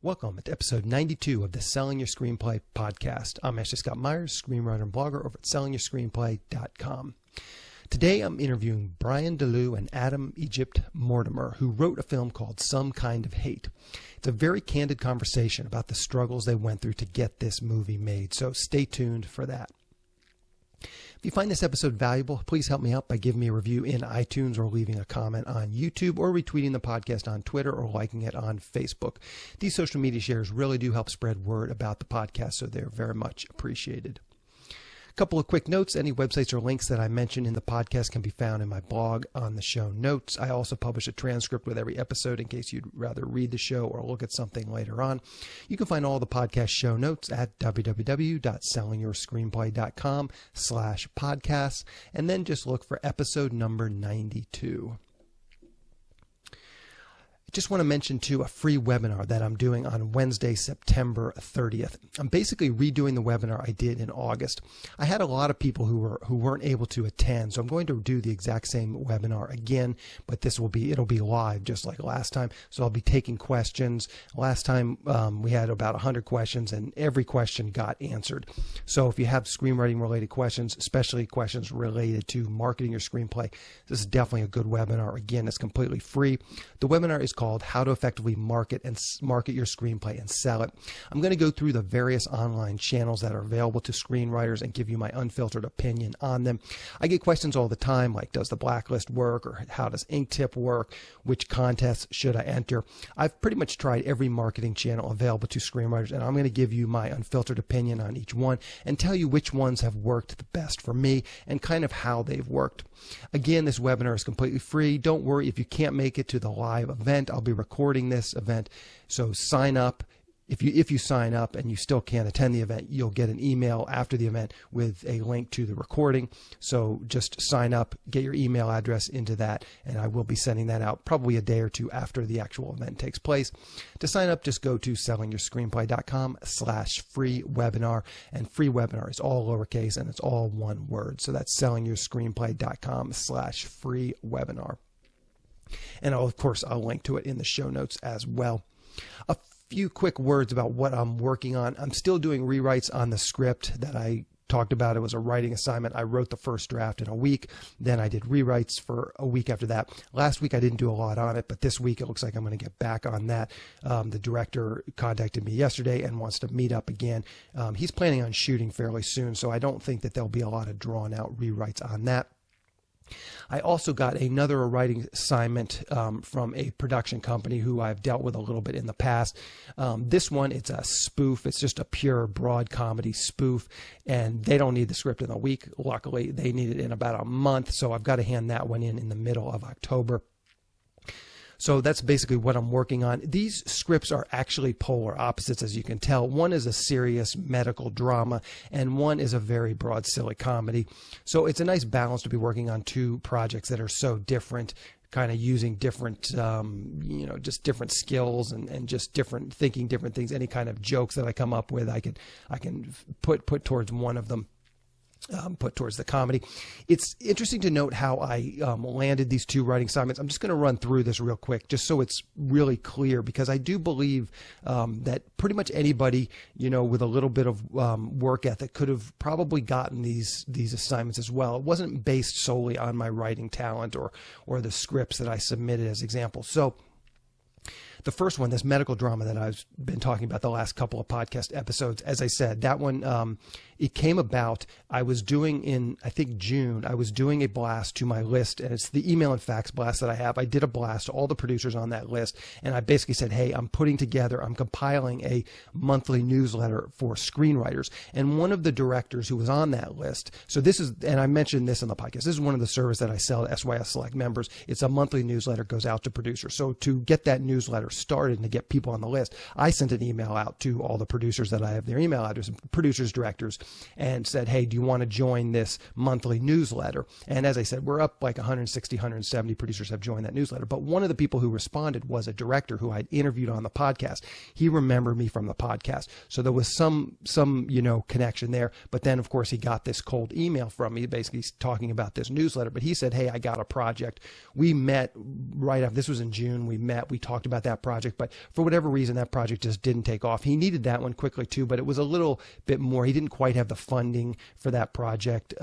Welcome to episode 92 of the Selling Your Screenplay podcast. I'm Ashley Scott Myers, screenwriter and blogger over at sellingyourScreenplay.com. Today I'm interviewing Brian DeLeeuw and Adam Egypt Mortimer, who wrote a film called Some Kind of Hate. It's a very candid conversation about the struggles they went through to get this movie made, so stay tuned for that. If you find this episode valuable, please help me out by giving me a review in iTunes or leaving a comment on YouTube or retweeting the podcast on Twitter or liking it on Facebook. These social media shares really do help spread word about the podcast, so they're very much appreciated. A couple of quick notes. Any websites or links that I mention in the podcast can be found in my blog on the show notes. I also publish a transcript with every episode in case you'd rather read the show or look at something later on. You can find all the podcast show notes at www.sellingyourscreenplay.com/podcasts, and then just look for episode number 92. Just want to mention, too, a free webinar that I'm doing on Wednesday, September 30th. I'm basically redoing the webinar I did in August. I had a lot of people who weren't able to attend, so I'm going to do the exact same webinar again, but it'll be live just like last time. So I'll be taking questions. Last time we had about 100 questions, and every question got answered. So if you have screenwriting related questions, especially questions related to marketing your screenplay, this is definitely a good webinar. Again, it's completely free. The webinar is called How to Effectively Market Your Screenplay and Sell It. I'm going to go through the various online channels that are available to screenwriters and give you my unfiltered opinion on them. I get questions all the time like, does the blacklist work, or how does Inktip work? Which contests should I enter? I've pretty much tried every marketing channel available to screenwriters, and I'm going to give you my unfiltered opinion on each one and tell you which ones have worked the best for me and kind of how they've worked. Again, this webinar is completely free. Don't worry if you can't make it to the live event. I'll be recording this event, so sign up. If you sign up and you still can't attend the event, you'll get an email after the event with a link to the recording. So just sign up, get your email address into that, and I will be sending that out probably a day or two after the actual event takes place. To sign up, just go to sellingyourscreenplay.com/free webinar, and free webinar is all lowercase and it's all one word. So that's sellingyourscreenplay.com/free webinar. And of course, I'll link to it in the show notes as well. A few quick words about what I'm working on. I'm still doing rewrites on the script that I talked about. It was a writing assignment. I wrote the first draft in a week. Then I did rewrites for a week after that. Last week I didn't do a lot on it, but this week it looks like I'm going to get back on that. The director contacted me yesterday and wants to meet up again. He's planning on shooting fairly soon, so I don't think that there'll be a lot of drawn out rewrites on that. I also got another writing assignment from a production company who I've dealt with a little bit in the past. This one, it's a spoof. It's just a pure broad comedy spoof, and they don't need the script in a week. Luckily, they need it in about a month, so I've got to hand that one in the middle of October. So that's basically what I'm working on. These scripts are actually polar opposites, as you can tell. One is a serious medical drama, and one is a very broad, silly comedy. So it's a nice balance to be working on two projects that are so different, kind of using different, just different skills and just different thinking, different things. Any kind of jokes that I come up with, I can put towards one of them. Put towards the comedy. It's interesting to note how I landed these two writing assignments. I'm just going to run through this real quick just so it's really clear, because I do believe that pretty much anybody, with a little bit of work ethic could have probably gotten these assignments as well. It wasn't based solely on my writing talent or the scripts that I submitted as examples. So the first one, this medical drama that I've been talking about the last couple of podcast episodes, as I said, that one, it came about, I was doing in, I think, June, I was doing a blast to my list, and it's the email and fax blast that I have. I did a blast to all the producers on that list, and I basically said, hey, I'm compiling a monthly newsletter for screenwriters. And one of the directors who was on that list, so this is, and I mentioned this in the podcast, this is one of the services that I sell to SYS Select members. It's a monthly newsletter, goes out to producers. So to get that newsletter started and to get people on the list, I sent an email out to all the producers that I have their email address, producers, directors, and said, hey, do you want to join this monthly newsletter? And as I said, we're up like 160, 170 producers have joined that newsletter. But one of the people who responded was a director who I'd interviewed on the podcast. He remembered me from the podcast. So there was some connection there. But then, of course, he got this cold email from me basically talking about this newsletter. But he said, hey, I got a project. We met right after, this was in June. We met, we talked about that that project, but for whatever reason, that project just didn't take off. He needed that one quickly too, but it was a little bit more. He didn't quite have the funding for that project.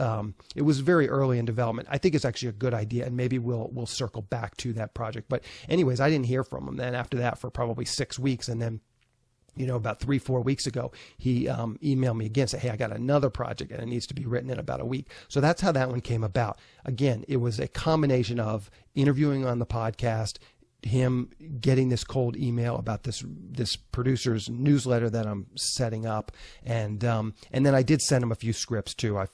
It was very early in development. I think it's actually a good idea, and maybe we'll circle back to that project. But anyways, I didn't hear from him then after that for probably 6 weeks, and then about 3-4 weeks ago, he emailed me again, said, hey, I got another project and it needs to be written in about a week. So that's how that one came about. Again, it was a combination of interviewing on the podcast, him getting this cold email about this producer's newsletter that I'm setting up, and then I did send him a few scripts too. I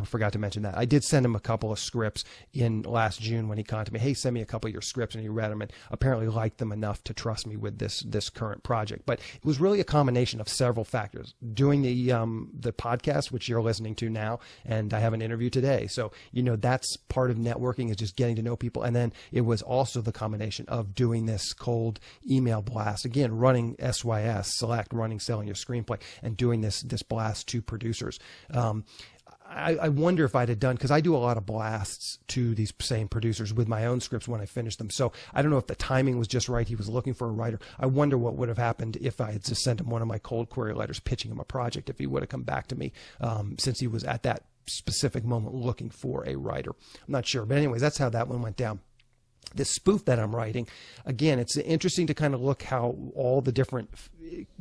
forgot to mention that. I did send him a couple of scripts in last June when he contacted me. Hey, send me a couple of your scripts, and he read them and apparently liked them enough to trust me with this current project. But it was really a combination of several factors. Doing the podcast, which you're listening to now, and I have an interview today. So that's part of networking, is just getting to know people. And then it was also the combination of doing this cold email blast, again, running SYS, select running, selling your screenplay, and doing this blast to producers. I wonder if I'd have done, because I do a lot of blasts to these same producers with my own scripts when I finish them. So I don't know if the timing was just right. He was looking for a writer. I wonder what would have happened if I had just sent him one of my cold query letters pitching him a project, if he would have come back to me, since he was at that specific moment looking for a writer. I'm not sure. But anyways, that's how that one went down. This spoof that I'm writing, again, it's interesting to kind of look how all the different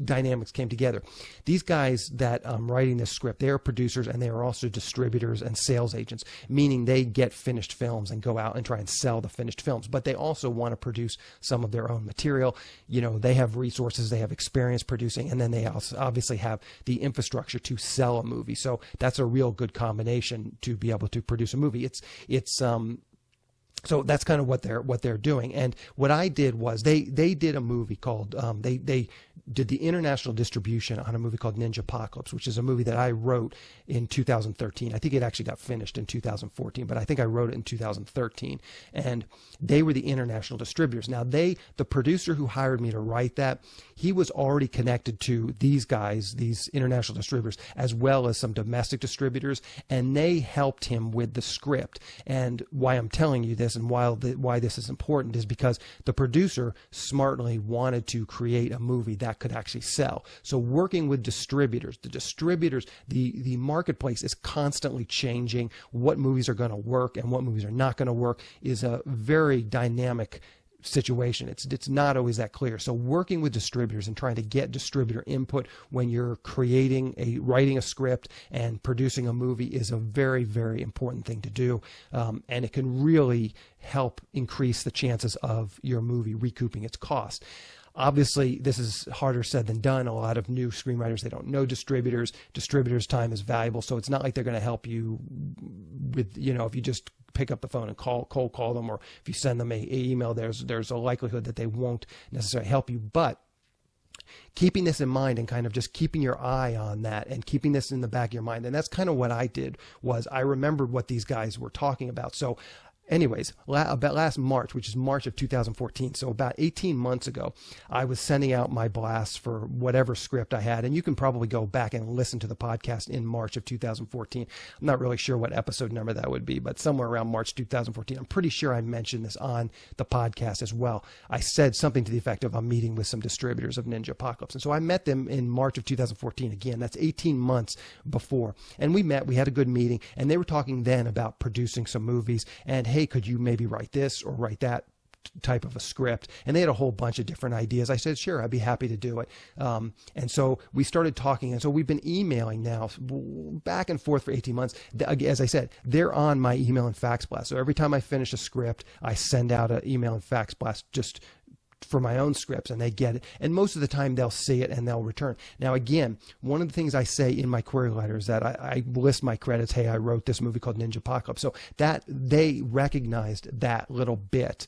dynamics came together. These guys that I'm writing this script, they are producers, and they are also distributors and sales agents, meaning they get finished films and go out and try and sell the finished films, but they also want to produce some of their own material. They have resources, they have experience producing, and then they also obviously have the infrastructure to sell a movie. So that's a real good combination to be able to produce a movie. So that's kind of what they're doing. And what I did was they did a movie called they did the international distribution on a movie called Ninja Apocalypse, which is a movie that I wrote in 2013. I think it actually got finished in 2014, but I think I wrote it in 2013. And they were the international distributors. Now the producer who hired me to write that, he was already connected to these guys, these international distributors, as well as some domestic distributors, and they helped him with the script. And why I'm telling you this, and why this is important, is because the producer smartly wanted to create a movie that could actually sell. So working with distributors, the marketplace is constantly changing. What movies are going to work and what movies are not going to work is a very dynamic situation. It's not always that clear. So working with distributors and trying to get distributor input when you're writing a script and producing a movie is a very, very important thing to do. And it can really help increase the chances of your movie recouping its cost. Obviously, this is harder said than done. A lot of new screenwriters, they don't know distributors. Distributors' time is valuable, so it's not like they're going to help you with, if you just pick up the phone and cold call them, or if you send them an email, there's a likelihood that they won't necessarily help you. But keeping this in mind and kind of just keeping your eye on that and keeping this in the back of your mind, and that's kind of what I did, was I remembered what these guys were talking about. So anyways, about last March, which is March of 2014, so about 18 months ago, I was sending out my blasts for whatever script I had, and you can probably go back and listen to the podcast in March of 2014. I'm not really sure what episode number that would be, but somewhere around March 2014. I'm pretty sure I mentioned this on the podcast as well. I said something to the effect of, I'm meeting with some distributors of Ninja Apocalypse. And so I met them in March of 2014. Again, that's 18 months before. And we had a good meeting, and they were talking then about producing some movies, and hey, could you maybe write this or write that type of a script? And they had a whole bunch of different ideas. I said, sure, I'd be happy to do it. And so we started talking. And so we've been emailing now back and forth for 18 months. As I said, they're on my email and fax blast. So every time I finish a script, I send out an email and fax blast just for my own scripts, and they get it. And most of the time they'll see it and they'll return. Now, again, one of the things I say in my query letter is that I list my credits. Hey, I wrote this movie called Ninja Apocalypse. So that they recognized that little bit.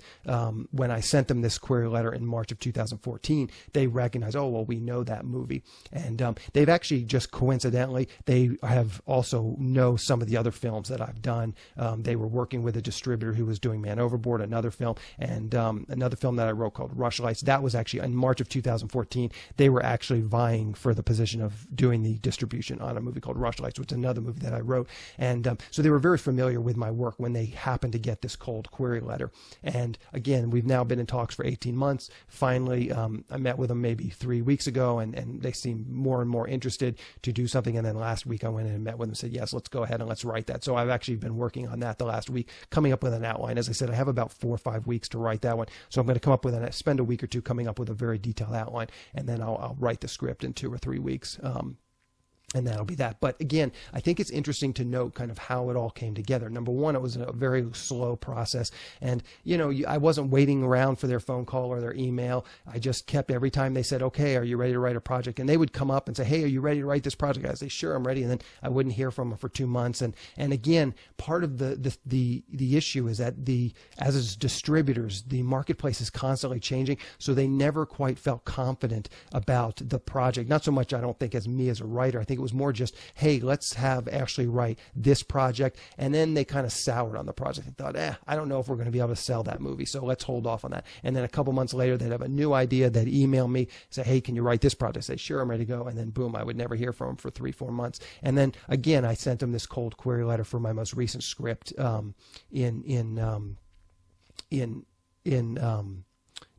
When I sent them this query letter in March of 2014, they recognized, oh, well, we know that movie. And they've actually just coincidentally, they have also know some of the other films that I've done. They were working with a distributor who was doing Man Overboard, another film, and another film that I wrote called Rushlights. That was actually in March of 2014. They were actually vying for the position of doing the distribution on a movie called Rushlights, which is another movie that I wrote. And so they were very familiar with my work when they happened to get this cold query letter. And again, we've now been in talks for 18 months. Finally, I met with them maybe 3 weeks ago, and they seem more and more interested to do something. And then last week I went in and met with them and said, yes, let's go ahead and let's write that. So I've actually been working on that the last week, coming up with an outline. As I said, I have about 4 or 5 weeks to write that one. So I'm going to come up with spend a week or two coming up with a very detailed outline, and then I'll write the script in 2 or 3 weeks. And that'll be that. But again, I think it's interesting to note kind of how it all came together. Number one, it was a very slow process. And, I wasn't waiting around for their phone call or their email. I just kept, every time they said, okay, are you ready to write a project? And they would come up and say, hey, are you ready to write this project? I'd say, sure, I'm ready. And then I wouldn't hear from them for 2 months. And again, part of the issue is that as distributors, the marketplace is constantly changing. So they never quite felt confident about the project. Not so much, I don't think, as me as a writer. I think it was more just, hey, let's have Ashley write this project. And then they kind of soured on the project. They thought, I don't know if we're going to be able to sell that movie, so let's hold off on that. And then a couple months later, they'd have a new idea. They'd email me, say, hey, can you write this project? I say, sure, I'm ready to go. And then boom, I would never hear from them for 3-4 months. And then again, I sent them this cold query letter for my most recent script in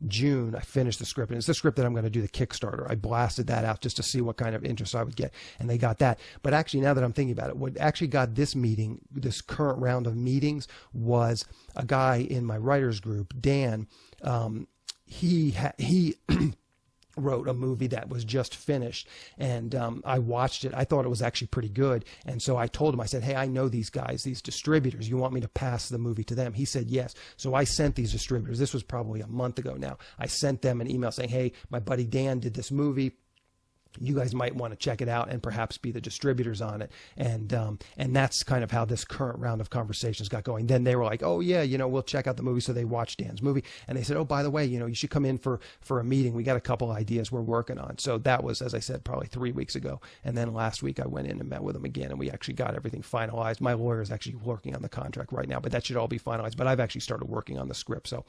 June. I finished the script, and it's the script that I'm going to do the Kickstarter. I blasted that out just to see what kind of interest I would get, and they got that. But actually, now that I'm thinking about it, what actually got this meeting, this current round of meetings, was a guy in my writers group, Dan. He wrote a movie that was just finished, and I watched it. I thought it was actually pretty good, and so I told him, I said, hey, I know these guys, these distributors. You want me to pass the movie to them? He said yes. So I sent these distributors, this was probably a month ago now, I sent them an email saying, hey, my buddy Dan did this movie. You guys might want to check it out and perhaps be the distributors on it. And that's kind of how this current round of conversations got going. Then they were like, oh yeah, we'll check out the movie. So they watched Dan's movie, and they said, oh, by the way, you should come in for a meeting. We got a couple ideas we're working on. So that was, as I said, probably 3 weeks ago. And then last week I went in and met with them again, and we actually got everything finalized. My lawyer is actually working on the contract right now, but that should all be finalized. But I've actually started working on the script. So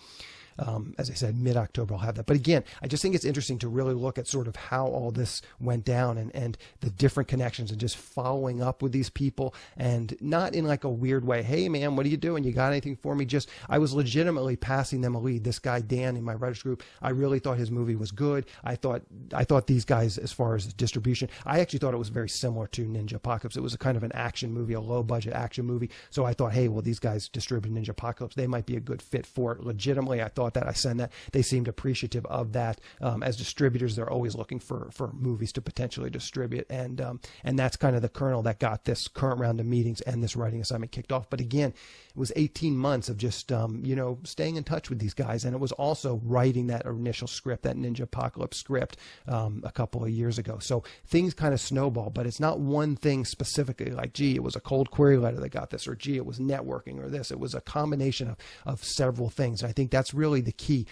as I said, mid-October I'll have that. But again, I just think it's interesting to really look at sort of how all this went down, and the different connections, and just following up with these people, and not in like a weird way. Hey man, what are you doing? You got anything for me? Just, I was legitimately passing them a lead. This guy, Dan, in my writers group, I really thought his movie was good. I thought these guys, as far as distribution, I actually thought it was very similar to Ninja Apocalypse. It was a kind of an action movie, a low budget action movie. So I thought, hey, well, these guys distribute Ninja Apocalypse. They might be a good fit for it. Legitimately, I thought that. I send that. They seemed appreciative of that. As distributors, they're always looking for movies to potentially distribute, and that's kind of the kernel that got this current round of meetings and this writing assignment kicked off. But again, it was 18 months of just staying in touch with these guys, and it was also writing that initial script, that Ninja Apocalypse script, a couple of years ago. So things kind of snowball, but it's not one thing specifically, like, gee, it was a cold query letter that got this, or gee, it was networking, or this. It was a combination of several things. And I think that's really the key.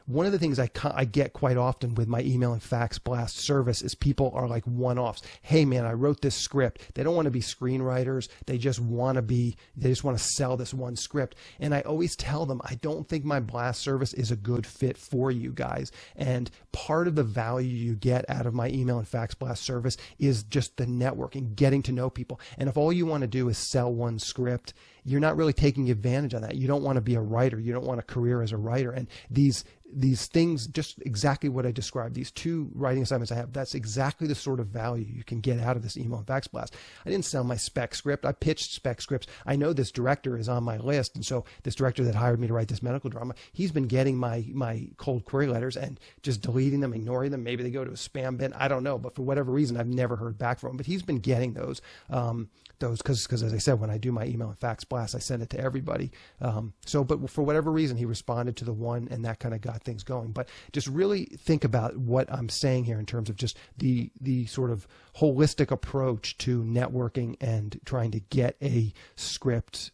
One of the things I get quite often with my email and fax blast service is people are like one-offs. Hey man, I wrote this script. They don't want to be screenwriters. They just want to sell this one script. And I always tell them, I don't think my blast service is a good fit for you guys. And part of the value you get out of my email and fax blast service is just the networking, getting to know people. And if all you want to do is sell one script, you're not really taking advantage of that. You don't want to be a writer. You don't want a career as a writer. And these things, just exactly what I described, these 2 writing assignments I have, that's exactly the sort of value you can get out of this email and fax blast. I didn't sell my spec script. I pitched spec scripts. I know this director is on my list. And so this director that hired me to write this medical drama, he's been getting my cold query letters and just deleting them, ignoring them. Maybe they go to a spam bin. I don't know. But for whatever reason, I've never heard back from him. But he's been getting those because as I said, when I do my email and fax blast, I send it to everybody. But for whatever reason, he responded to the one, and that kind of got things going. But just really think about what I'm saying here in terms of just the sort of holistic approach to networking and trying to get a script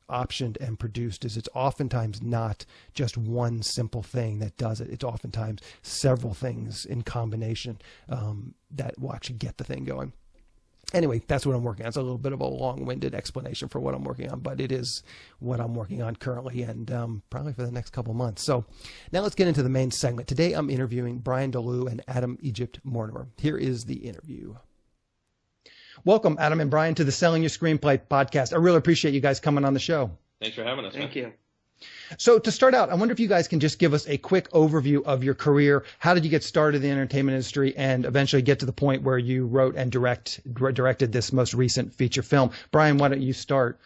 optioned and produced. Is it's oftentimes not just one simple thing that does it. It's oftentimes several things in combination that will actually get the thing going. Anyway, that's what I'm working on. It's a little bit of a long-winded explanation for what I'm working on, but it is what I'm working on currently and probably for the next couple months. So now let's get into the main segment. Today I'm interviewing Brian DeLeeuw and Adam Egypt Mortimer. Here is the interview. Welcome, Adam and Brian, to the Selling Your Screenplay podcast. I really appreciate you guys coming on the show. Thanks for having us. Thank you. So to start out, I wonder if you guys can just give us a quick overview of your career. How did you get started in the entertainment industry and eventually get to the point where you wrote and directed this most recent feature film? Brian, why don't you start?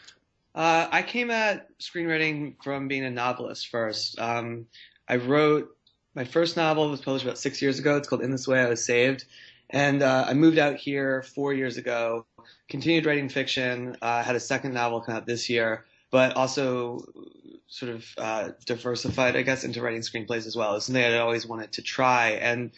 I came at screenwriting from being a novelist first. I wrote my first novel was published about 6 years ago. It's called In This Way I Was Saved. And I moved out here 4 years ago, continued writing fiction, had a second novel come out this year, but also sort of diversified, I guess, into writing screenplays as well. It's something I'd always wanted to try. And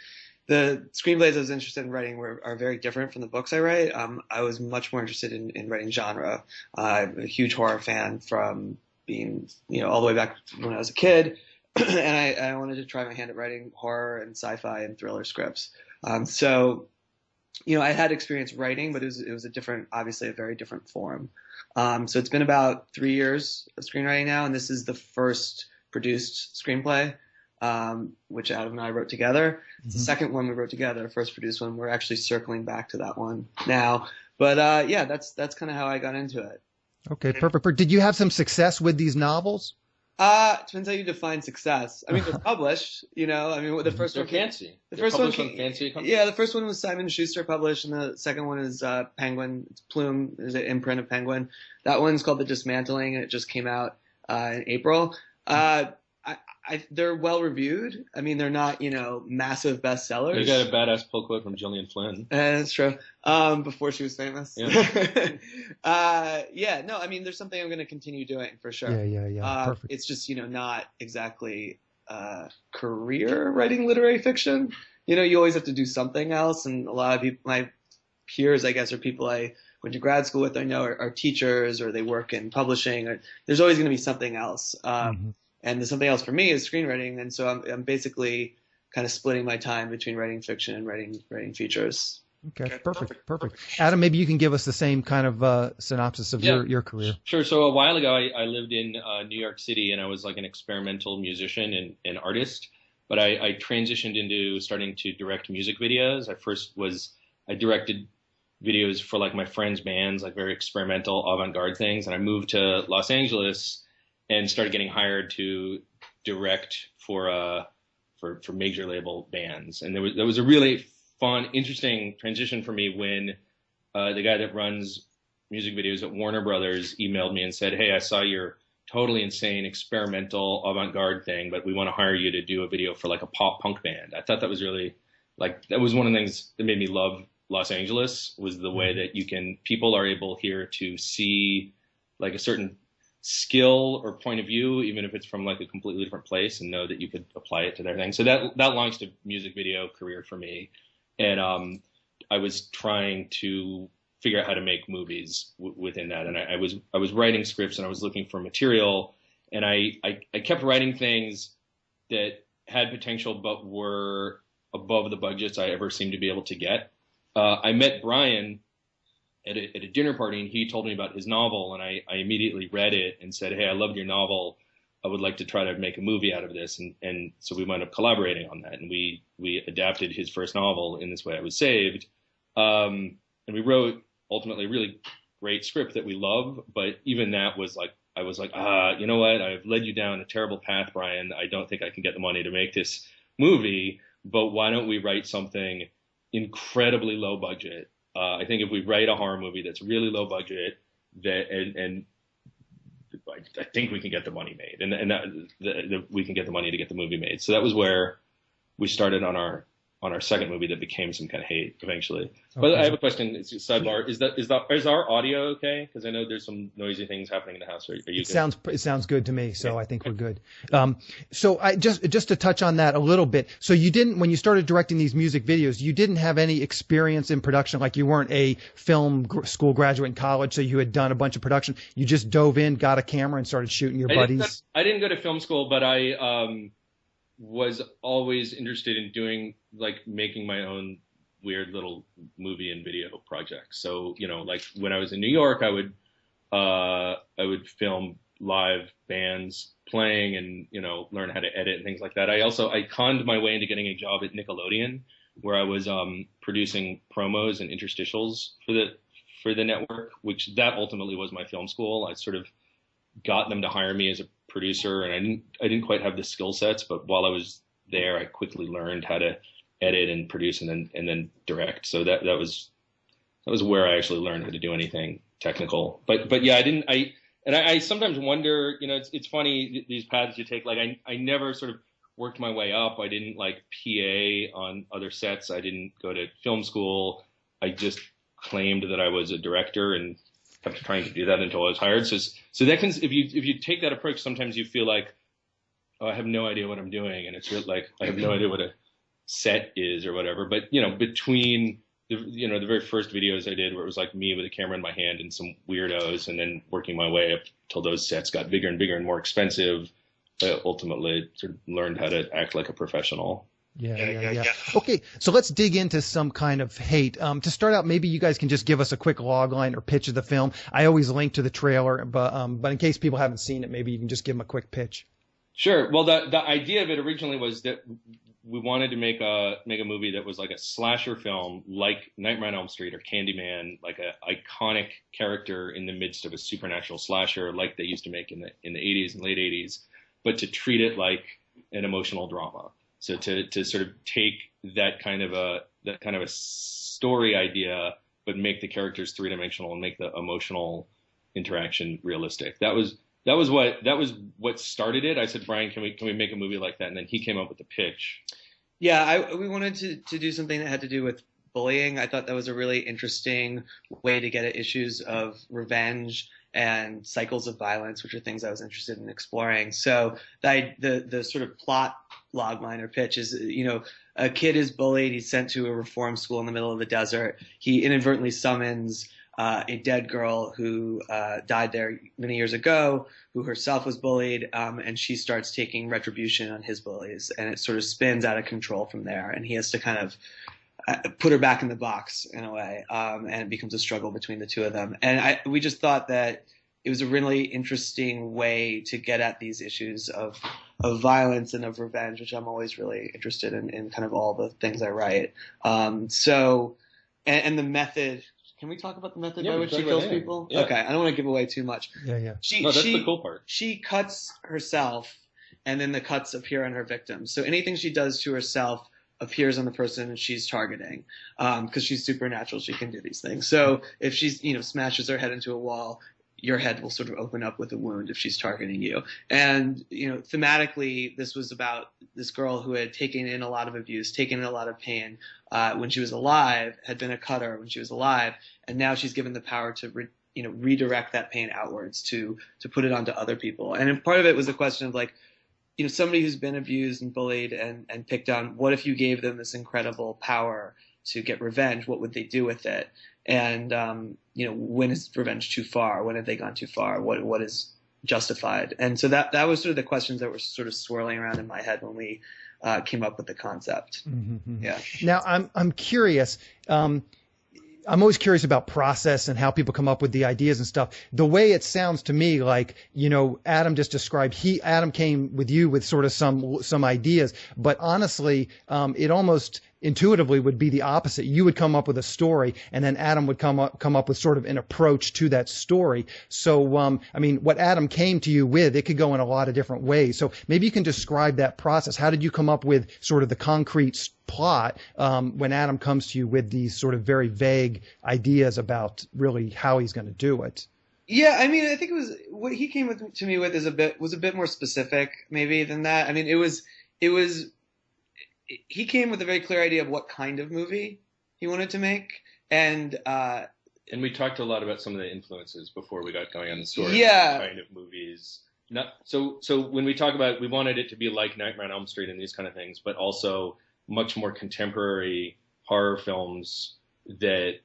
the screenplays I was interested in writing are very different from the books I write. I was much more interested in writing genre. I'm a huge horror fan from being, all the way back when I was a kid. And I wanted to try my hand at writing horror and sci-fi and thriller scripts. So I had experience writing, but it was obviously a very different form. So it's been about 3 years of screenwriting now, and this is the first produced screenplay, which Adam and I wrote together. It's the second one we wrote together, first produced one. We're actually circling back to that one now. But that's kind of how I got into it. Okay, perfect. Did you have some success with these novels? It depends how you define success. I mean, they're published, the first one. Fancy. The first one, fancy. Yeah, the first one was Simon & Schuster published, and the second one is Penguin. It's Plume, is an imprint of Penguin. That one's called The Dismantling, and it just came out in April. They're well reviewed. I mean, they're not, massive bestsellers. You got a badass pull quote from Gillian Flynn. That's true. Before she was famous. Yeah. There's something I'm going to continue doing for sure. Yeah. Perfect. It's just, not exactly career writing literary fiction. You always have to do something else. And a lot of people, my peers, I guess, are people I went to grad school with, I know are teachers, or they work in publishing, or there's always going to be something else. And the something else for me is screenwriting. And so I'm basically kind of splitting my time between writing fiction and writing features. Okay, perfect. Adam, maybe you can give us the same kind of synopsis of your career. Sure. So a while ago, I lived in New York City, and I was like an experimental musician and artist. But I transitioned into starting to direct music videos. I directed videos for like my friends' bands, like very experimental avant-garde things. And I moved to Los Angeles and started getting hired to direct for major label bands. And there was a really fun, interesting transition for me when the guy that runs music videos at Warner Brothers emailed me and said, "Hey, I saw your totally insane experimental avant-garde thing, but we want to hire you to do a video for like a pop punk band." I thought that was really that was one of the things that made me love Los Angeles, was the way that people are able here to see like a certain skill or point of view, even if it's from like a completely different place, and know that you could apply it to their thing. So that launched a music video career for me. And I was trying to figure out how to make movies within that. And I was writing scripts, and I was looking for material, and I kept writing things that had potential but were above the budgets I ever seemed to be able to get. I met Brian at a dinner party, and he told me about his novel, and I immediately read it and said, "Hey, I loved your novel. I would like to try to make a movie out of this." And so we wound up collaborating on that, and we adapted his first novel, In This Way I Was Saved. And we wrote ultimately a really great script that we love, but even that was like, I was like, you know what? I've led you down a terrible path, Brian. I don't think I can get the money to make this movie, but why don't we write something incredibly low budget? I think if we write a horror movie that's really low budget, and I think we can get the money made, and we can get the money to get the movie made. So that was where we started on our second movie that became Some Kind of Hate eventually. Okay. But I have a question. It's a sidebar. Is our audio okay? Because I know there's some noisy things happening in the house. Are you good? It sounds good to me. So I think we're good. So I just to touch on that a little bit. So you didn't, when you started directing these music videos, you didn't have any experience in production. Like you weren't a film school graduate in college, so you had done a bunch of production. You just dove in, got a camera, and started shooting your buddies. I didn't go to film school, but I was always interested in doing, like, making my own weird little movie and video projects. So, you know, like when I was in New York, I would film live bands playing and, you know, learn how to edit and things like that. I conned my way into getting a job at Nickelodeon, where I was producing promos and interstitials for the network, which that ultimately was my film school. I sort of got them to hire me as a producer, and I didn't quite have the skill sets, but while I was there, I quickly learned how to edit and produce and then direct. So that was where I actually learned how to do anything technical. But yeah, I sometimes wonder, you know, it's funny, these paths you take. Like I never sort of worked my way up. I didn't like PA on other sets. I didn't go to film school. I just claimed that I was a director and kept trying to do that until I was hired. So that can, if you take that approach, sometimes you feel like, oh, I have no idea what I'm doing, and it's like I have no idea what a set is or whatever. But you know, between the very first videos I did, where it was like me with a camera in my hand and some weirdos, and then working my way up till those sets got bigger and bigger and more expensive, I ultimately sort of learned how to act like a professional. Yeah. Okay, so let's dig into some kind of hate. To start out, maybe you guys can just give us a quick log line or pitch of the film. I always link to the trailer, but in case people haven't seen it, maybe you can just give them a quick pitch. Sure. Well, the idea of it originally was that we wanted to make a movie that was like a slasher film, like Nightmare on Elm Street or Candyman, like an iconic character in the midst of a supernatural slasher, like they used to make in the 80s and late 80s, but to treat it like an emotional drama. So to sort of take that kind of a story idea, but make the characters three-dimensional and make the emotional interaction realistic. That was what started it. I said, Brian, can we make a movie like that? And then he came up with the pitch. Yeah, we wanted to do something that had to do with bullying. I thought that was a really interesting way to get at issues of revenge and cycles of violence, which are things I was interested in exploring. So the sort of plot logline or pitch is, you know, a kid is bullied. He's sent to a reform school in the middle of the desert. He inadvertently summons a dead girl who died there many years ago, who herself was bullied, and she starts taking retribution on his bullies, and it sort of spins out of control from there, and he has to kind of put her back in the box in a way, and it becomes a struggle between the two of them. And we just thought that it was a really interesting way to get at these issues of violence and of revenge, which I'm always really interested in kind of all the things I write. And the method. Can we talk about the method by which she kills people? Yeah. Okay, I don't want to give away too much. Yeah. That's the cool part. She cuts herself, and then the cuts appear on her victims. So anything she does to herself appears on the person she's targeting, because she's supernatural. She can do these things. So if she's, smashes her head into a wall, your head will sort of open up with a wound if she's targeting you. And, thematically, this was about this girl who had taken in a lot of abuse, taken in a lot of pain when she was alive, had been a cutter when she was alive, and now she's given the power to redirect that pain outwards to put it onto other people. And part of it was a question of like, somebody who's been abused and bullied and picked on, what if you gave them this incredible power to get revenge? What would they do with it? And, when is revenge too far? When have they gone too far? What is justified? And so that was sort of the questions that were sort of swirling around in my head when we came up with the concept. Mm-hmm. Yeah. Now I'm curious. I'm always curious about process and how people come up with the ideas and stuff. The way it sounds to me like, Adam just described, Adam came with you with sort of some ideas, but honestly, it almost intuitively would be the opposite. You would come up with a story, and then Adam would come up with sort of an approach to that story. So, what Adam came to you with, it could go in a lot of different ways. So maybe you can describe that process. How did you come up with sort of the concrete plot when Adam comes to you with these sort of very vague ideas about really how he's going to do it? Yeah, I think it was what he came to me with was a bit more specific maybe than that. He came with a very clear idea of what kind of movie he wanted to make, and we talked a lot about some of the influences before we got going on the story. Yeah, kind of movies. So when we talk about, we wanted it to be like Nightmare on Elm Street and these kind of things, but also much more contemporary horror films that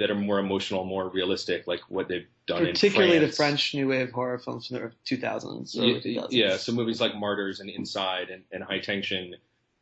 are more emotional, more realistic, like what they've done in France. Particularly the French New Wave horror films from the 2000s. Yeah, so movies like Martyrs and Inside and High Tension,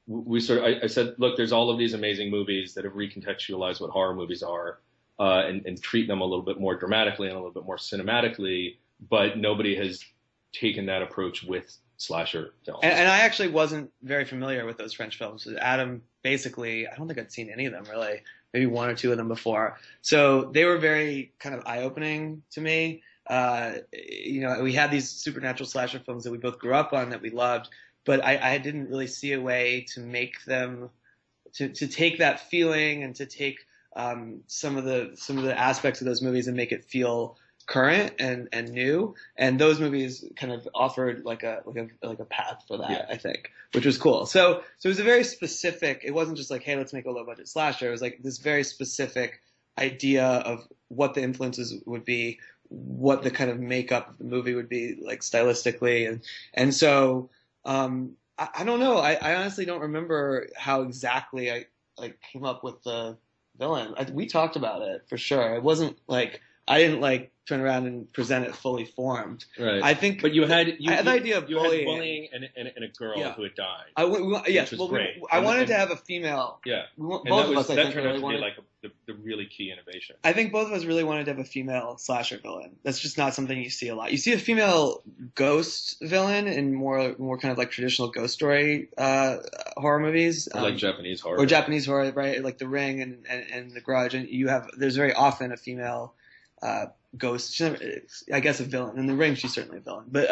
I said, look, there's all of these amazing movies that have recontextualized what horror movies are, and treat them a little bit more dramatically and a little bit more cinematically, but nobody has taken that approach with slasher films. And I actually wasn't very familiar with those French films. Adam, basically, I don't think I'd seen any of them really, maybe one or two of them before. So they were very kind of eye-opening to me. We had these supernatural slasher films that we both grew up on that we loved, but I didn't really see a way to make them, to take that feeling and to take some of the aspects of those movies and make it feel current and new. And those movies kind of offered like a path for that, yeah. I think, which was cool. So it was a very specific, it wasn't just like, hey, let's make a low budget slasher. It was like this very specific idea of what the influences would be, what the kind of makeup of the movie would be like stylistically. And so, I don't know. I honestly don't remember how exactly I like came up with the villain. We talked about it for sure. It wasn't like, I didn't like turn around and present it fully formed. Right. I think, but you had the idea of bullying. Had bullying and a girl who had died. I wanted to have a female. Yeah. Both of us, I think, turned out to be like the really key innovation. I think both of us really wanted to have a female slasher villain. That's just not something you see a lot. You see a female ghost villain in more kind of like traditional ghost story horror movies, or like Japanese horror, right? Like The Ring and The Grudge, and there's very often a female ghost. I guess a villain. In The Ring, she's certainly a villain, but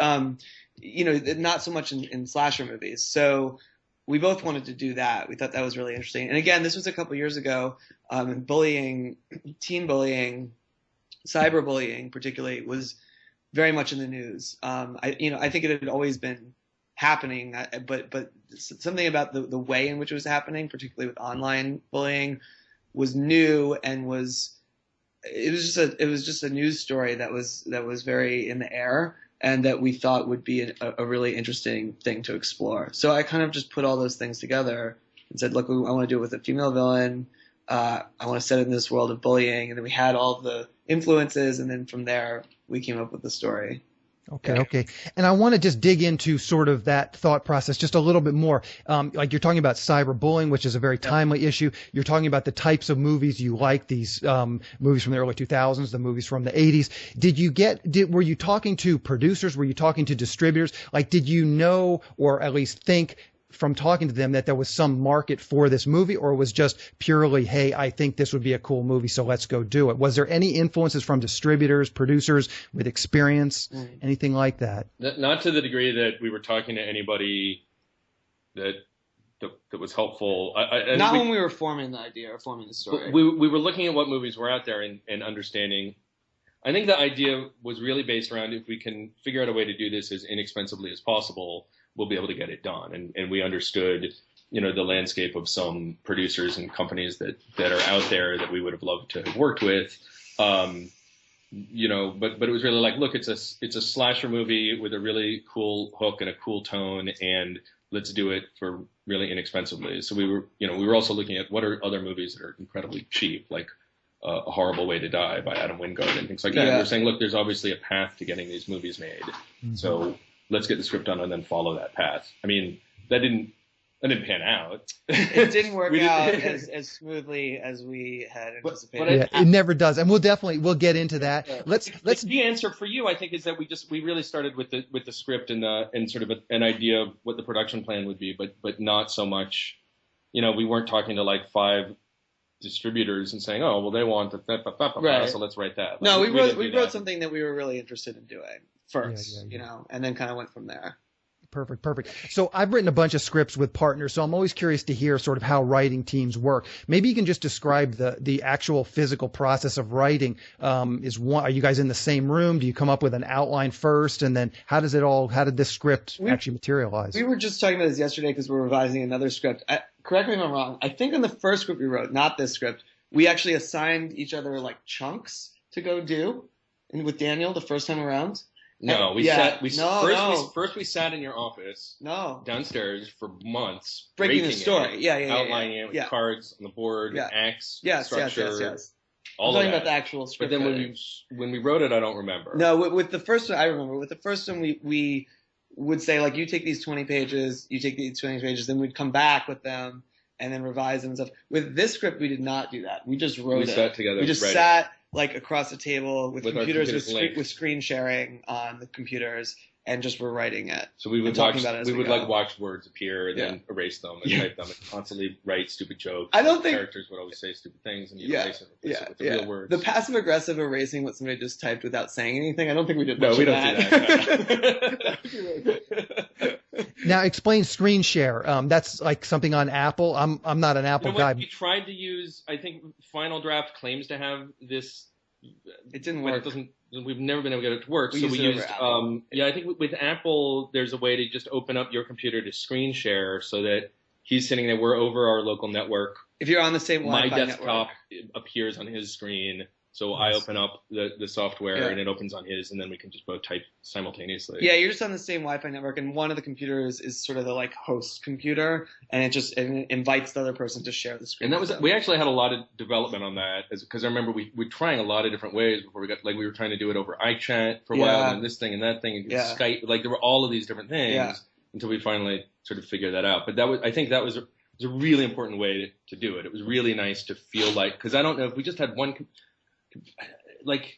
not so much in slasher movies. So we both wanted to do that. We thought that was really interesting. And again, this was a couple years ago. Bullying, teen bullying, cyberbullying particularly was very much in the news. I think it had always been happening, but something about the way in which it was happening, particularly with online bullying, was new and it was just a news story that was very in the air, and that we thought would be a really interesting thing to explore. So I kind of just put all those things together and said, look, I want to do it with a female villain. I want to set it in this world of bullying. And then we had all the influences, and then from there we came up with the story. Okay. And I want to just dig into sort of that thought process just a little bit more. Like you're talking about cyberbullying, which is a very timely issue. You're talking about the types of movies you like, these movies from the early 2000s, the movies from the 80s. Were you talking to producers? Were you talking to distributors? Like, did you know, or at least think from talking to them, that there was some market for this movie, or it was just purely, hey, I think this would be a cool movie, so let's go do it? Was there any influences from distributors, producers with experience, anything like that? Not to the degree that we were talking to anybody that was helpful. When we were forming the idea or forming the story. We were looking at what movies were out there and understanding. I think the idea was really based around, if we can figure out a way to do this as inexpensively as possible, we'll be able to get it done. And we understood, the landscape of some producers and companies that are out there that we would have loved to have worked with. But it was really like, look, it's a slasher movie with a really cool hook and a cool tone, and let's do it for really inexpensively. So we were also looking at what are other movies that are incredibly cheap, like A Horrible Way to Die by Adam Wingard and things like that. Yeah. We're saying, look, there's obviously a path to getting these movies made. Mm-hmm. So let's get the script done and then follow that path. I mean, that didn't pan out. It didn't work out as smoothly as we had anticipated. It never does, and we'll get into that. The key answer for you, I think, is that we really started with the script and sort of an idea of what the production plan would be, but not so much. We weren't talking to like 5 distributors and saying, oh, well, they want right. So let's write that. No, we wrote something that we were really interested in doing first, and then kind of went from there. Perfect. So I've written a bunch of scripts with partners, so I'm always curious to hear sort of how writing teams work. Maybe you can just describe the actual physical process of writing. Are you guys in the same room? Do you come up with an outline first, and then how did this script actually materialize? We were just talking about this yesterday because we're revising another script. Correct me if I'm wrong. I think in the first script we wrote, not this script, we actually assigned each other like chunks to go do, and with Daniel the first time around. No, first we sat in your office downstairs for months. Breaking the story. Outlining it with cards on the board, acts, structure. Yes. All talking about the actual script. But then when we wrote it, I don't remember. No, with the first one, I remember. With the first one, we would say, like, you take these 20 pages, you take these 20 pages, then we'd come back with them and then revise them and stuff. With this script, we did not do that. We just wrote it. We sat together. We just sat like across the table with computers with screen sharing on the computers, and just were writing it. So we would like watch words appear and then erase them and type them and constantly write stupid jokes. I don't think characters would always say stupid things and you'd erase it with the real words. The passive aggressive erasing what somebody just typed without saying anything, I don't think we did. No, we don't do that. Now explain screen share. That's like something on Apple. I'm not an Apple guy. We tried to use. I think Final Draft claims to have this. It didn't work. It doesn't. We've never been able to get it to work. We used I think with Apple, there's a way to just open up your computer to screen share so that he's sitting there. We're over our local network. If you're on the same Wi-Fi network, my desktop appears on his screen. So I open up the software and it opens on his, and then we can just both type simultaneously. Yeah, you're just on the same Wi-Fi network, and one of the computers is sort of the like host computer, and it invites the other person to share the screen. And we actually had a lot of development on that, because I remember we were trying a lot of different ways before we got, like, we were trying to do it over iChat for a while, and this thing and that thing, and Skype, like there were all of these different things until we finally sort of figured that out. But I think that was a really important way to do it. It was really nice to feel like, because I don't know if we just had one. Like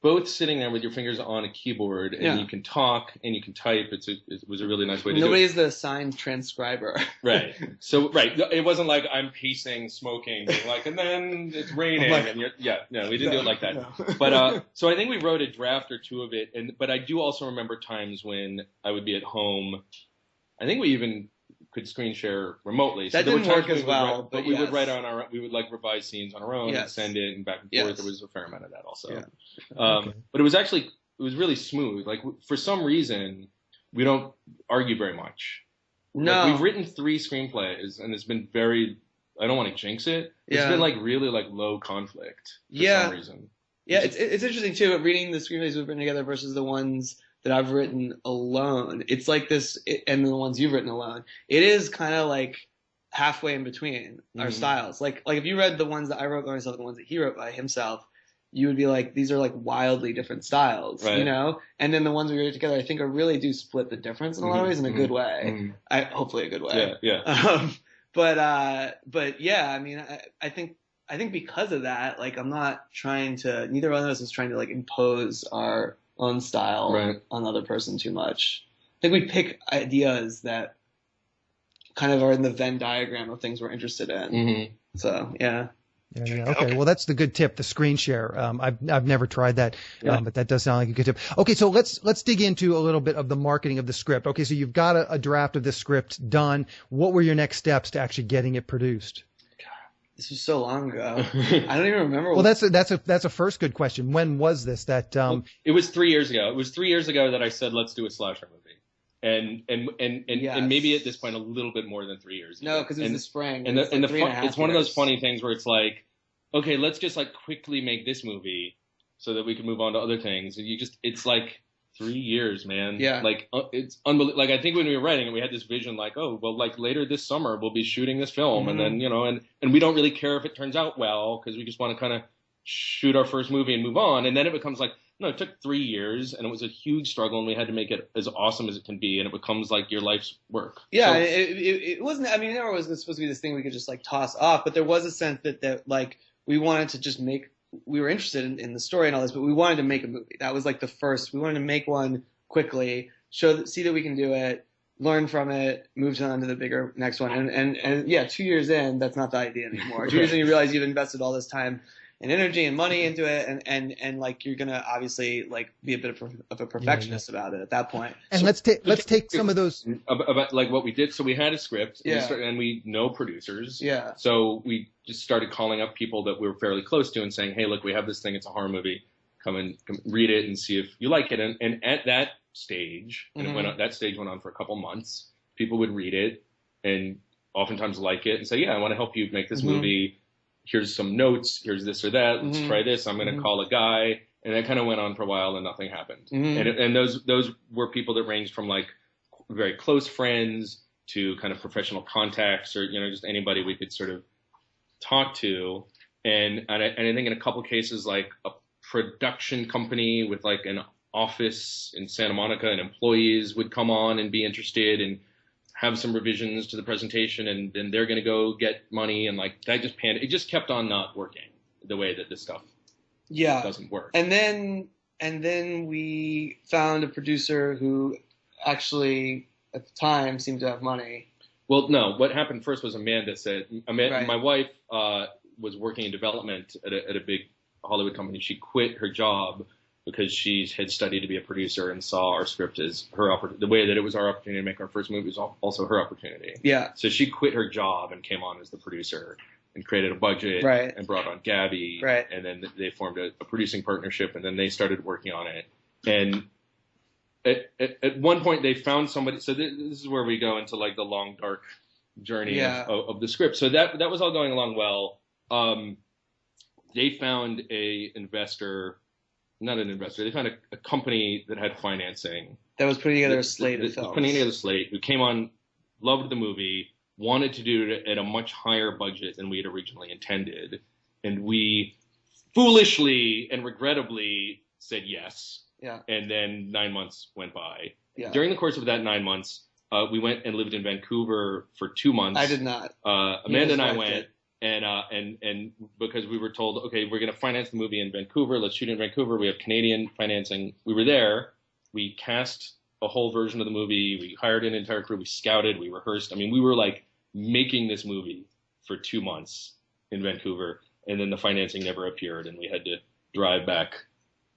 both sitting there with your fingers on a keyboard and you can talk and you can type. It was a really nice way to do it. Nobody's the assigned transcriber. Right. So it wasn't like I'm pacing, smoking, like, and then it's raining. And we didn't do it like that. No. But so I think we wrote a draft or two of it. But I do also remember times when I would be at home. I think we even could screen share remotely. That didn't work as well, but we would write on our, we would like revise scenes on our own and send it and back and forth. There was a fair amount of that also. Yeah. But it was really smooth. Like, for some reason, we don't argue very much. No. Like, we've written 3 screenplays and it's been very, I don't want to jinx it. It's been like really like low conflict for some reason. Yeah, it's interesting too, reading the screenplays we've written together versus the ones that I've written alone. It's like this, and the ones you've written alone. It is kind of like halfway in between our styles. Like if you read the ones that I wrote by myself and the ones that he wrote by himself, you would be like, these are like wildly different styles, you know? And then the ones we wrote together, I think really do split the difference in a lot of ways, in a good way. Hopefully a good way. Yeah. But yeah, I mean, I think because of that, like, I'm not trying to, neither one of us is trying to like impose our own style on the other person too much. I think we pick ideas that kind of are in the Venn diagram of things we're interested in. So yeah. Okay. Well, that's the good tip, the screen share. I've never tried that, but that does sound like a good tip. Okay, so let's dig into a little bit of the marketing of the script. Okay, so you've got a draft of this script done. What were your next steps to actually getting it produced? This was so long ago. I don't even remember. Well, that's a first good question. When was this? It was 3 years ago. It was 3 years ago that I said, let's do a slasher movie. And maybe at this point a little bit more than 3 years. No, because it was the spring. And it's one of those funny things where it's like, okay, let's just like quickly make this movie so that we can move on to other things. And it's like 3 years, man. Yeah. Like, it's unbelievable. Like, I think when we were writing it, we had this vision like, oh, well, like later this summer we'll be shooting this film. And then, and we don't really care if it turns out well, because we just want to kind of shoot our first movie and move on. And then it becomes like, no, it took 3 years and it was a huge struggle and we had to make it as awesome as it can be. And it becomes like your life's work. Yeah. So, it wasn't, I mean, it never was supposed to be this thing we could just like toss off, but there was a sense that like we wanted to just we were interested in the story and all this, but we wanted to make a movie. That was like the first. We wanted to make one quickly, see that we can do it, learn from it, move on to the bigger next one. And yeah, 2 years in, that's not the idea anymore. 2 years in, you realize you've invested all this time and energy and money into it, and like you're gonna obviously like be a bit of a perfectionist about it at that point. And so, let's take some of those about like what we did. So we had a script, and we know producers. Yeah. So we just started calling up people that we were fairly close to and saying, hey, look, we have this thing. It's a horror movie. Come read it and see if you like it. And at that stage, and that stage went on for a couple months. People would read it and oftentimes like it and say, yeah, I want to help you make this movie. Here's some notes. Here's this or that. Let's try this. I'm going to call a guy. And that kind of went on for a while and nothing happened. And those were people that ranged from like very close friends to kind of professional contacts, or, just anybody we could sort of talk to. And I think in a couple cases, like a production company with like an office in Santa Monica, and employees would come on and be interested and have some revisions to the presentation, and then they're going to go get money, and like that just panned. It just kept on not working the way that this stuff doesn't work. And then we found a producer who actually at the time seemed to have money. Well, no. What happened first was Amanda said, Right. my wife was working in development at a big Hollywood company. She quit her job because she had studied to be a producer and saw our script as her opportunity. The way that it was our opportunity to make our first movie was also her opportunity. Yeah. So she quit her job and came on as the producer and created a budget Right. and brought on Gabby. Right. And then they formed a producing partnership, and then they started working on it. And at one point they found somebody. So this is where we go into like the long, dark journey of the script. So that was all going along well. They found a investor. Not an investor. They found a company that had financing. That was putting together a slate of films. Putting together a slate, who came on, loved the movie, wanted to do it at a much higher budget than we had originally intended. And we foolishly and regrettably said yes. Yeah. And then 9 months went by. Yeah. During the course of that 9 months, we went and lived in Vancouver for 2 months. I did not. Amanda and I went. And because we were told, okay, we're going to finance the movie in Vancouver. Let's shoot it in Vancouver. We have Canadian financing. We were there. We cast a whole version of the movie. We hired an entire crew. We scouted. We rehearsed. I mean, we were like making this movie for 2 months in Vancouver. And then the financing never appeared. And we had to drive back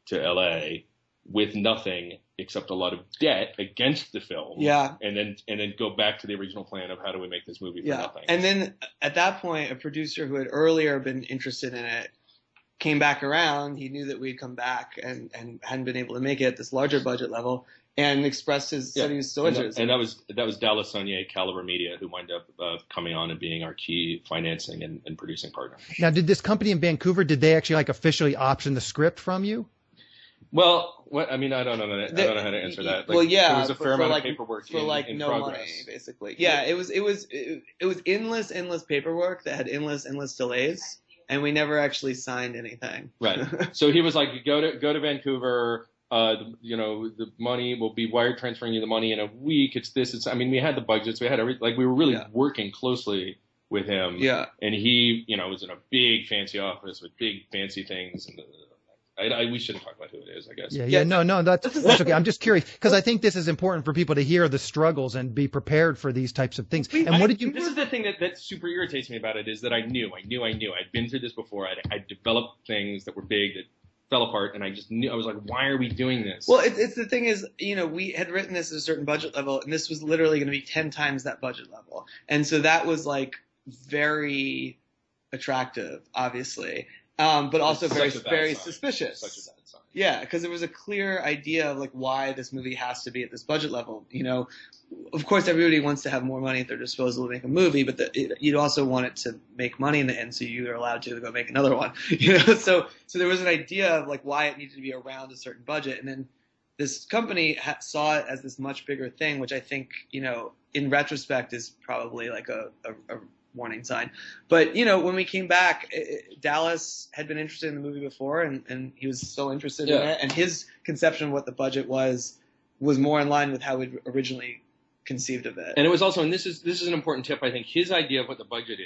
to LA with nothing except a lot of debt against the film. Yeah. And then go back to the original plan of how do we make this movie for nothing. And then at that point, a producer who had earlier been interested in it came back around. He knew that we'd come back and hadn't been able to make it at this larger budget level, and expressed said he was still interested. And that was Dallas Saunier, Caliber Media, who wound up coming on and being our key financing and producing partner. Now, did this company in Vancouver, did they actually like officially option the script from you? Well, I mean, I don't know how to answer that. Like, well, yeah, there was a fair amount of paperwork for in no progress. money, basically. Yeah, it was endless paperwork that had endless delays, and we never actually signed anything. Right. So he was like, go to Vancouver. The money will be wire transferring you the money in a week. It's this. It's. I mean, we had the budgets. We had everything. Like we were really working closely with him. Yeah. And he, was in a big fancy office with big fancy things and. We shouldn't talk about who it is, I guess. Yeah. No, that's okay. I'm just curious because I think this is important for people to hear the struggles and be prepared for these types of things. And what did you? This is the thing that super irritates me about it is that I knew. I'd been through this before. I'd developed things that were big that fell apart, and I just knew. I was like, why are we doing this? Well, it's the thing is, we had written this at a certain budget level, and this was literally going to be 10 times that budget level, and so that was like very attractive, obviously. But also very suspicious. Such a bad sign. Yeah, because there was a clear idea of like why this movie has to be at this budget level. Of course, everybody wants to have more money at their disposal to make a movie, but you'd also want it to make money in the end, so you're allowed to go make another one. So there was an idea of like why it needed to be around a certain budget, and then this company saw it as this much bigger thing, which I think in retrospect is probably like a warning sign. But when we came back, Dallas had been interested in the movie before, and he was still interested in it, and his conception of what the budget was more in line with how we'd originally conceived of it. And it was also, and this is an important tip, I think, his idea of what the budget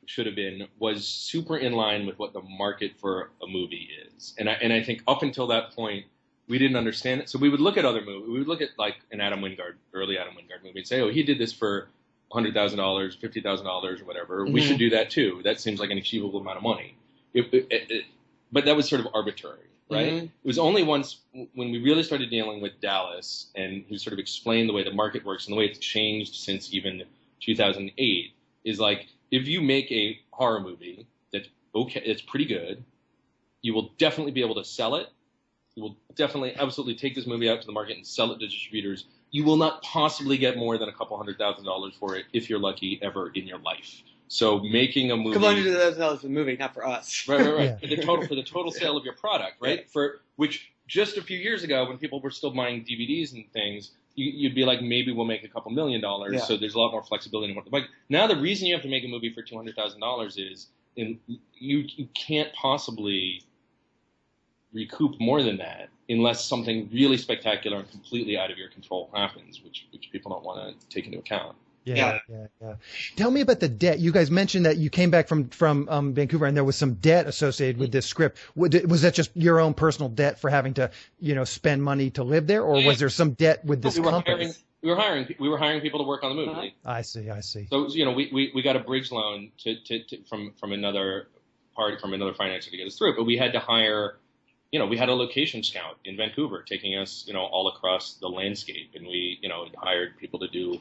should have been was super in line with what the market for a movie is. And I think up until that point we didn't understand it. So we would look at other movies. We would look at like an early Adam Wingard movie and say, oh, he did this for $100,000, $50,000 or whatever. Mm-hmm. We should do that too. That seems like an achievable amount of money. But that was sort of arbitrary, right? Mm-hmm. It was only once when we really started dealing with Dallas and he sort of explained the way the market works and the way it's changed since even 2008 is like, if you make a horror movie that's okay, it's pretty good, you will definitely be able to sell it. You will definitely absolutely take this movie out to the market and sell it to distributors. You will not possibly get more than $200,000 for it if you're lucky ever in your life. So making a movie, $200,000 for a movie, not for us. Right. Yeah. For the total sale of your product, right? Yeah. For which just a few years ago, when people were still buying DVDs and things, you'd be like, maybe we'll make $2 million. Yeah. So there's a lot more flexibility in what the budget. Now the reason you have to make a movie for $200,000 is you can't possibly recoup more than that unless something really spectacular and completely out of your control happens, which people don't want to take into account. Yeah. Tell me about the debt. You guys mentioned that you came back from Vancouver and there was some debt associated with this script. Was that just your own personal debt for having to, spend money to live there, or was there some debt with this company? We were hiring people to work on the movie. I see. So we got a bridge loan from another party, from another financer to get us through it, but we had to hire. We had a location scout in Vancouver taking us, all across the landscape, and we, hired people to do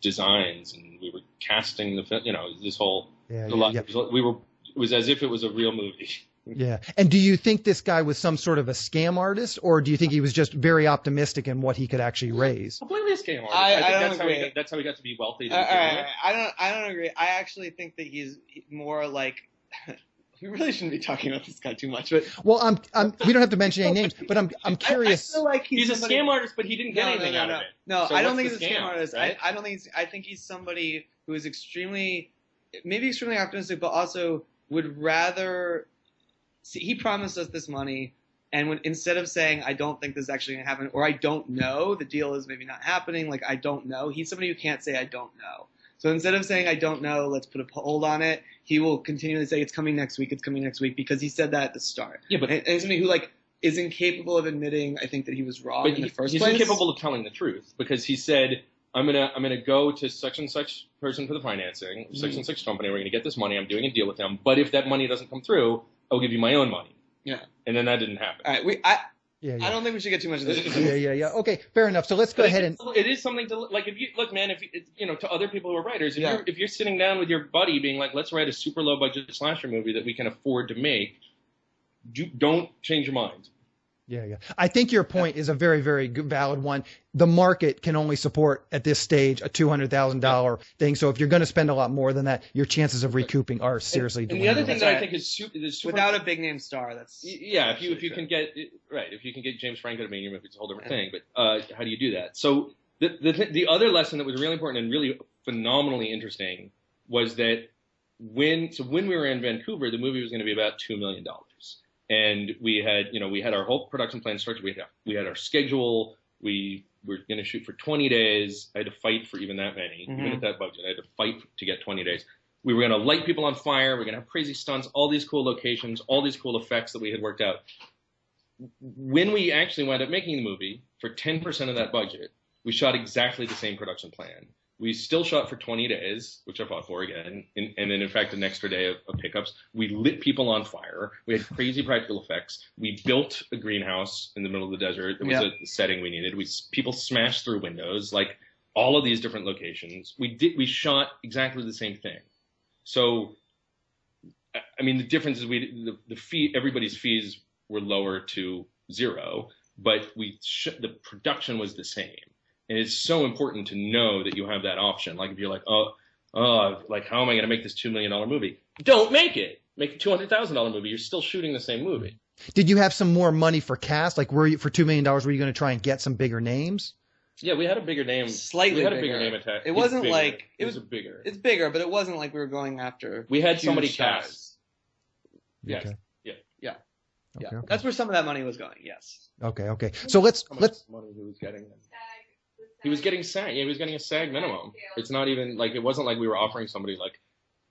designs, and we were casting the film, this whole. It was as if it was a real movie. Yeah. And do you think this guy was some sort of a scam artist, or do you think he was just very optimistic in what he could actually raise? Completely a scam artist. I don't agree. That's how he got to be wealthy. I don't agree. I actually think that he's more like. We really shouldn't be talking about this guy too much, but well, we don't have to mention any names, but I'm curious. I feel like he's a scam artist, but he didn't get anything out of it. No, so I don't think he's a scam artist. Right? I think he's somebody who is extremely optimistic, but also would rather see. He promised us this money, and instead of saying I don't think this is actually going to happen, or I don't know, the deal is maybe not happening. Like I don't know. He's somebody who can't say I don't know. So instead of saying, I don't know, let's put a hold on it, he will continually say, it's coming next week, because he said that at the start. Yeah, but and somebody who, is incapable of admitting, I think, that he was wrong in the first place. He's incapable of telling the truth, because he said, I'm gonna go to such and such person for the financing, such and such company, we're gonna get this money, I'm doing a deal with them, but if that money doesn't come through, I'll give you my own money. Yeah. And then that didn't happen. All right, I don't think we should get too much of this. Yeah. Okay, fair enough. So let's go ahead and. It is something to if you look, man. If to other people who are writers, if you're sitting down with your buddy, being like, let's write a super low budget slasher movie that we can afford to make, don't change your mind. Yeah. I think your point is a very, very good, valid one. The market can only support at this stage a $200,000 thing. So if you're going to spend a lot more than that, your chances of recouping are seriously. And the other thing that I think is super without a big name star, that's if you can get James Franco to be in your movie, it's a whole different thing. But how do you do that? So the other lesson that was really important and really phenomenally interesting was that when we were in Vancouver, the movie was going to be about $2 million. And we had our whole production plan structured. We had our schedule. We were going to shoot for 20 days. I had to fight for even that many, even at that budget. I had to fight to get 20 days. We were going to light people on fire. We were going to have crazy stunts, all these cool locations, all these cool effects that we had worked out. When we actually wound up making the movie, for 10% of that budget, we shot exactly the same production plan. We still shot for 20 days, which I fought for again, and then, in fact, an extra day of pickups. We lit people on fire. We had crazy practical effects. We built a greenhouse in the middle of the desert. It was a setting we needed. People smashed through windows, all of these different locations. We shot exactly the same thing. So, I mean, the difference is the fee. Everybody's fees were lower to zero, but the production was the same. And it's so important to know that you have that option. Like if you're like, how am I going to make this $2 million movie? Don't make it. Make a $200,000 movie. You're still shooting the same movie. Did you have some more money for cast? Like, for $2 million, were you going to try and get some bigger names? Yeah, we had a bigger name. Slightly bigger. We had a bigger name attached. It wasn't like it was bigger. It's bigger, but it wasn't like we were going after. We had somebody cast. Yes. Okay. Yeah. Okay. That's where some of that money was going. Yes. Okay. So let's. Money he was getting. He was getting SAG. Yeah, he was getting a SAG minimum. It's not even it wasn't like we were offering somebody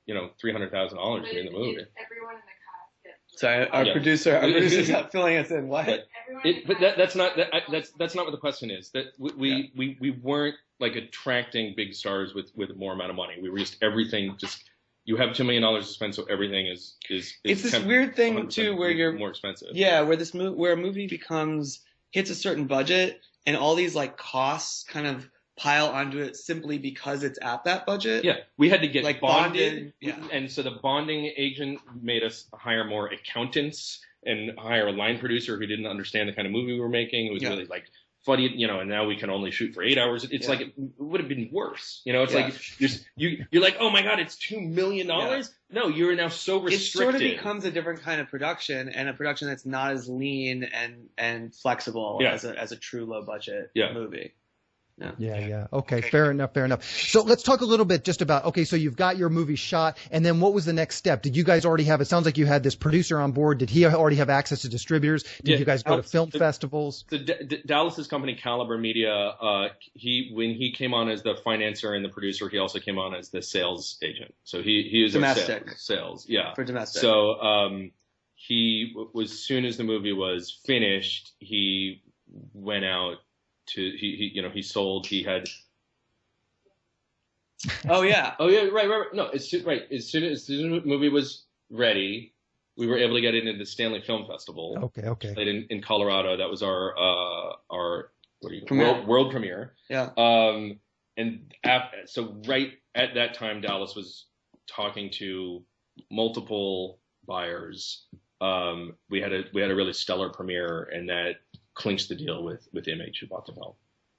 $300,000 to be in the movie. Everyone in the cast gets. Sorry, our producer's not filling us in. What? That's not what the question is. That we weren't attracting big stars with more amount of money. We were just everything. Just you have $2 million to spend, so everything is. It's this weird thing too, where you're more expensive. Yeah, where a movie hits a certain budget. And all these costs kind of pile onto it simply because it's at that budget. Yeah, we had to get bonded. Yeah. And so the bonding agent made us hire more accountants and hire a line producer who didn't understand the kind of movie we were making. It was really funny, and now we can only shoot for 8 hours. It's it would have been worse. It's you're like, oh my God, it's $2 million. Yeah. No, you're now so restricted. It sort of becomes a different kind of production, and a production that's not as lean and flexible as a true low budget movie. Yeah. Okay, fair enough. So let's talk a little bit just about, okay, so you've got your movie shot, and then what was the next step? Did you guys already have, it sounds like you had this producer on board. Did he already have access to distributors? Did you guys go to film festivals? Dallas's company, Caliber Media, when he came on as the financer and the producer, he also came on as the sales agent. So he was domestic sales, yeah. For domestic. So he was, as soon as the movie was finished, he went out to he sold. He had. Oh yeah. Right. No, as soon as the movie was ready, we were able to get it into the Stanley Film Festival. Okay. Played in Colorado. That was our world premiere. Yeah. So right at that time, Dallas was talking to multiple buyers. We had a really stellar premiere, and that clinched the deal with Image, who bought the film.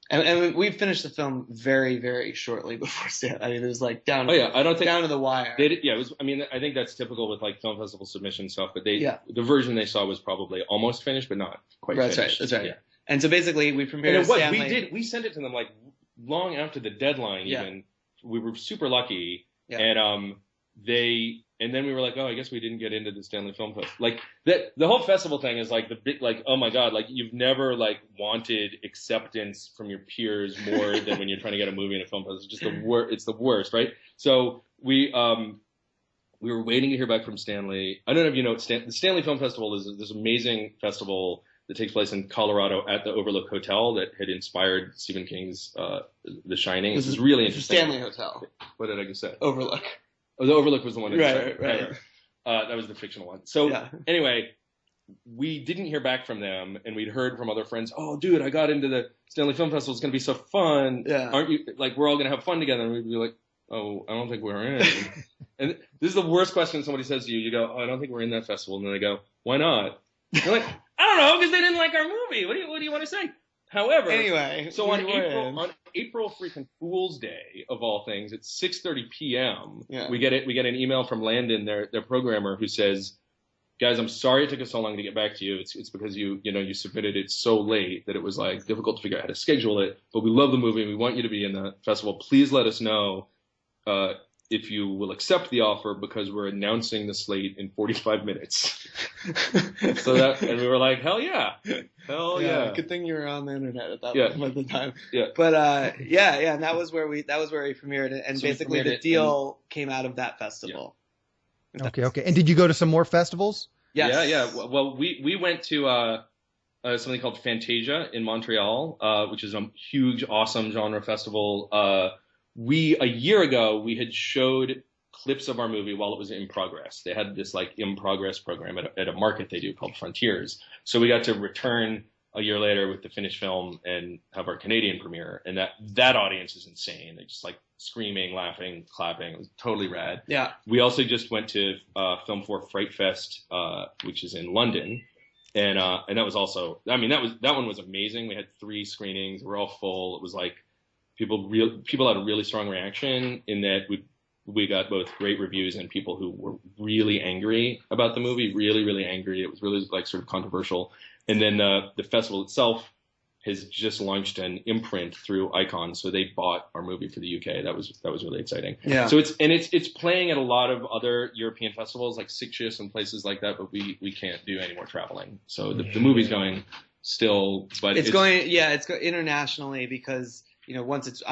And we finished the film very, very shortly before Stanley. I mean, it was like down to the wire. It was. I mean, I think that's typical with like film festival submission stuff. But the version they saw was probably almost finished, but not quite finished. That's right. Yeah. And so basically, we premiered Stanley. We sent it to them like long after the deadline. Yeah. Even we were super lucky. Yeah. And then we were like, oh, I guess we didn't get into the Stanley Film Festival. Like the whole festival thing is like the big, like, oh my God, like you've never like wanted acceptance from your peers more than when you're trying to get a movie in a film festival. It's just it's the worst, right? So we were waiting to hear back from Stanley. I don't know if you know, the Stanley Film Festival is this amazing festival that takes place in Colorado at the Overlook Hotel that had inspired Stephen King's The Shining. This is really interesting. Stanley Hotel. What did I just say? Overlook. Oh, the Overlook was the one. Right. That was the fictional one. So anyway, we didn't hear back from them, and we'd heard from other friends, oh, dude, I got into the Stanley Film Festival. It's going to be so fun. Yeah. Aren't you, like, we're all going to have fun together. And we'd be like, oh, I don't think we're in. And this is the worst question somebody says to you. You go, oh, I don't think we're in that festival. And then they go, why not? You're like, I don't know, because they didn't like our movie. What do you want to say? However, anyway, so on April freaking Fool's Day of all things, at 6:30 p.m. We get an email from Landon, their programmer, who says, "Guys, I'm sorry it took us so long to get back to you. It's because you submitted it so late that it was like difficult to figure out how to schedule it. But we love the movie and we want you to be in the festival. Please let us know if you will accept the offer because we're announcing the slate in 45 minutes." And we were like, hell yeah. Good thing you were on the internet at that point in time. Yeah. But and that was where we premiered it, and so basically the deal came out of that festival. Yeah. Okay. And did you go to some more festivals? Yes. Yeah. Well, we went to something called Fantasia in Montreal, which is a huge, awesome genre festival. A year ago, we had showed clips of our movie while it was in progress. They had this like in progress program at a market they do called Frontiers. So we got to return a year later with the finished film and have our Canadian premiere. And that audience is insane. They just like screaming, laughing, clapping. It was totally rad. Yeah. We also just went to Film 4 Fright Fest, which is in London. And that was also, that one was amazing. We had 3 screenings. We're all full. It was like, people had a really strong reaction in that we got both great reviews and people who were really angry about the movie, really, really angry. It was really like sort of controversial. And then the festival itself has just launched an imprint through Icon, so they bought our movie for the UK. That was really exciting. Yeah. So it's playing at a lot of other European festivals like SYS and places like that, but we can't do any more traveling. So the movie's going still, but it's going internationally because. Once it's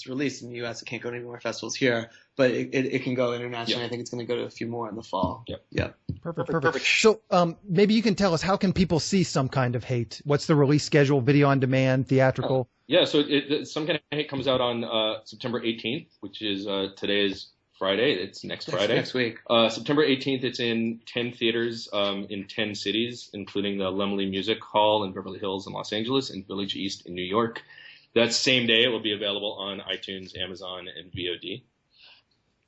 released in the U.S., it can't go to any more festivals here, but it can go internationally. Yeah. I think it's going to go to a few more in the fall. Yep. Yeah. Perfect. So maybe you can tell us, how can people see Some Kind of Hate? What's the release schedule? Video on demand, theatrical? So Some Kind of Hate comes out on September 18th, which is today is Friday. It's next Friday. Next week. September 18th, it's in 10 theaters in 10 cities, including the Laemmle Music Hall in Beverly Hills in Los Angeles and Village East in New York. That same day, it will be available on iTunes, Amazon, and VOD.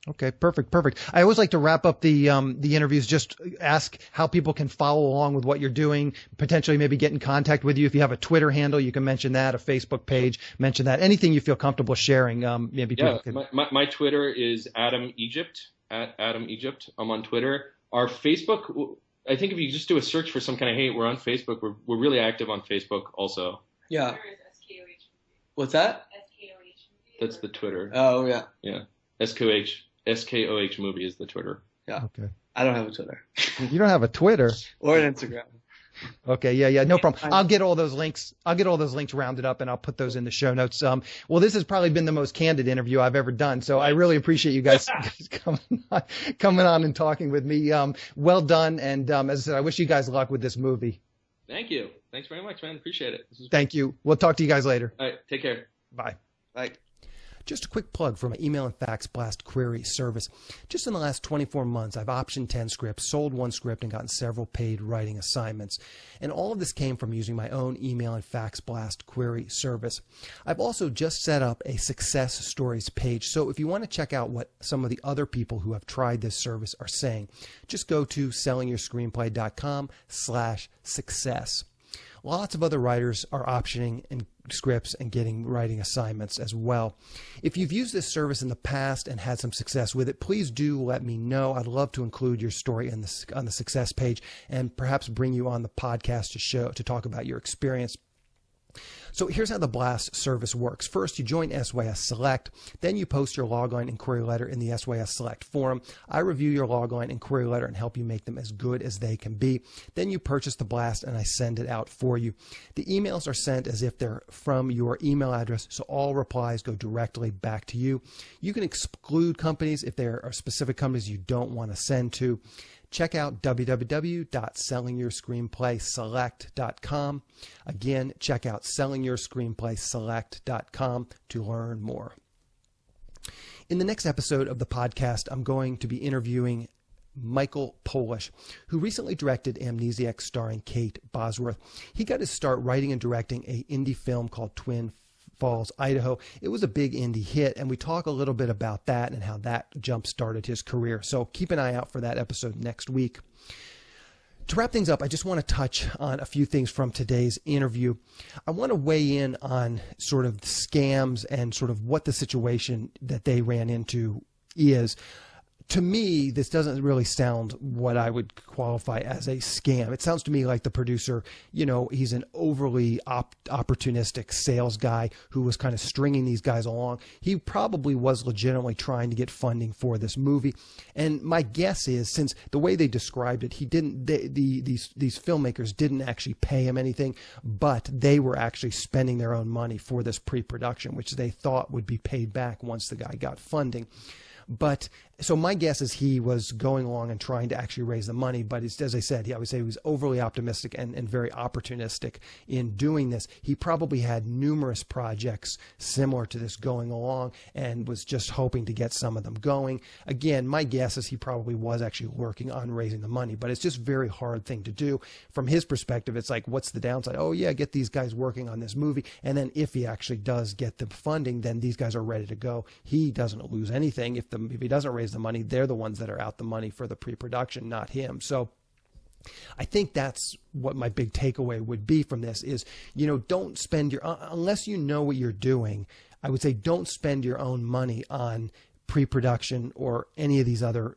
Okay, perfect. I always like to wrap up the interviews, just ask how people can follow along with what you're doing, potentially maybe get in contact with you. If you have a Twitter handle, you can mention that, a Facebook page, mention that. Anything you feel comfortable sharing, maybe people can. My Twitter is Adam Egypt, at Adam Egypt. I'm on Twitter. Our Facebook, I think if you just do a search for Some Kind of Hate, we're on Facebook. We're really active on Facebook also. Yeah. What's that? That's the Twitter. Oh, yeah. Yeah. SKOH movie is the Twitter. Yeah. Okay. I don't have a Twitter. You don't have a Twitter? Or an Instagram. Okay, yeah, no problem. I'll get all those links. I'll get all those links rounded up, and I'll put those in the show notes. Well, this has probably been the most candid interview I've ever done, so I really appreciate you guys coming on and talking with me. Well done, and as I said, I wish you guys luck with this movie. Thank you. Thanks very much, man. Appreciate it. Thank you. We'll talk to you guys later. All right, take care. Bye. Bye. Just a quick plug for my email and fax blast query service. Just in the last 24 months, I've optioned 10 scripts, sold one script, and gotten several paid writing assignments. And all of this came from using my own email and fax blast query service. I've also just set up a success stories page. So if you want to check out what some of the other people who have tried this service are saying, just go to sellingyourscreenplay.com/success. Lots of other writers are optioning and scripts and getting writing assignments as well. If you've used this service in the past and had some success with it, please do let me know. I'd love to include your story on the success page and perhaps bring you on the podcast to talk about your experience. So here's how the blast service works. First, you join SYS Select. Then you post your logline and query letter in the SYS Select forum. I review your logline and query letter and help you make them as good as they can be. Then you purchase the blast and I send it out for you. The emails are sent as if they're from your email address, so all replies go directly back to you. You can exclude companies if there are specific companies you don't want to send to. Check out www.sellingyourscreenplayselect.com. Again, check out sellingyourscreenplayselect.com to learn more. In the next episode of the podcast, I'm going to be interviewing Michael Polish, who recently directed Amnesiac starring Kate Bosworth. He got his start writing and directing an indie film called Twin Falls, Idaho. It was a big indie hit, and we talk a little bit about that and how that jump-started his career. So keep an eye out for that episode next week. To wrap things up, I just want to touch on a few things from today's interview. I want to weigh in on sort of scams and sort of what the situation that they ran into is. To me, this doesn't really sound what I would qualify as a scam. It sounds to me like the producer, he's an overly opportunistic sales guy who was kind of stringing these guys along. He probably was legitimately trying to get funding for this movie. And my guess is, since the way they described it, these filmmakers didn't actually pay him anything, but they were actually spending their own money for this pre-production, which they thought would be paid back once the guy got funding. But so my guess is he was going along and trying to actually raise the money. But as I said, I would say he was overly optimistic and very opportunistic in doing this. He probably had numerous projects similar to this going along and was just hoping to get some of them going. Again, my guess is he probably was actually working on raising the money, but it's just a very hard thing to do. From his perspective, it's like, what's the downside? Oh, yeah, get these guys working on this movie. And then if he actually does get the funding, then these guys are ready to go. He doesn't lose anything. If he doesn't raise the money, they're the ones that are out the money for the pre-production, not him. So I think that's what my big takeaway would be from this is, don't spend unless you know what you're doing, I would say don't spend your own money on pre-production or any of these other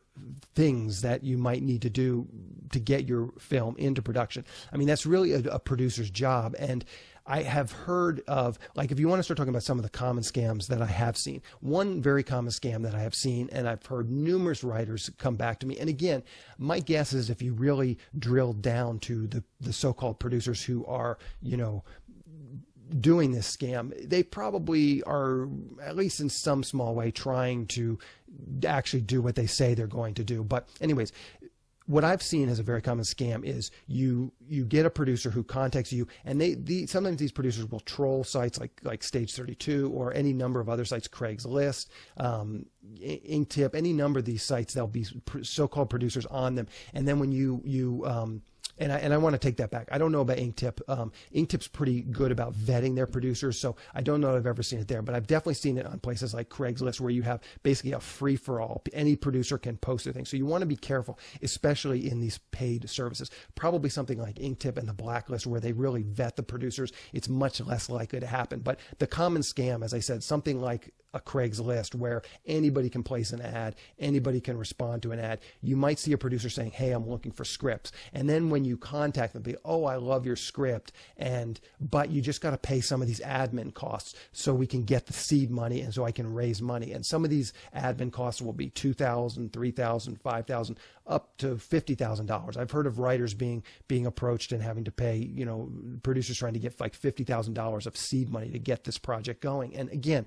things that you might need to do to get your film into production. I mean, that's really a producer's job. And I have heard of, like, if you want to start talking about some of the common scams that I have seen, one very common scam that I have seen, and I've heard numerous writers come back to me. And again, my guess is if you really drill down to the so-called producers who are, doing this scam, they probably are, at least in some small way, trying to actually do what they say they're going to do. But anyways, what I've seen as a very common scam is you get a producer who contacts you, and sometimes these producers will troll sites like Stage 32 or any number of other sites, Craigslist, Inktip, any number of these sites. There'll be so-called producers on them, and then when and I want to take that back. I don't know about Inktip. Inktip's pretty good about vetting their producers, so I don't know if I've ever seen it there, but I've definitely seen it on places like Craigslist where you have basically a free-for-all. Any producer can post their thing. So you want to be careful, especially in these paid services. Probably something like Inktip and the Blacklist where they really vet the producers. It's much less likely to happen. But the common scam, as I said, something like a Craigslist where anybody can place an ad, anybody can respond to an ad. You might see a producer saying, hey, I'm looking for scripts. And then when you contact them, be, oh, I love your script, but you just got to pay some of these admin costs so we can get the seed money and so I can raise money. And some of these admin costs will be $2,000, $3,000, $5,000, up to $50,000. I've heard of writers being approached and having to pay, producers trying to get like $50,000 of seed money to get this project going. And again,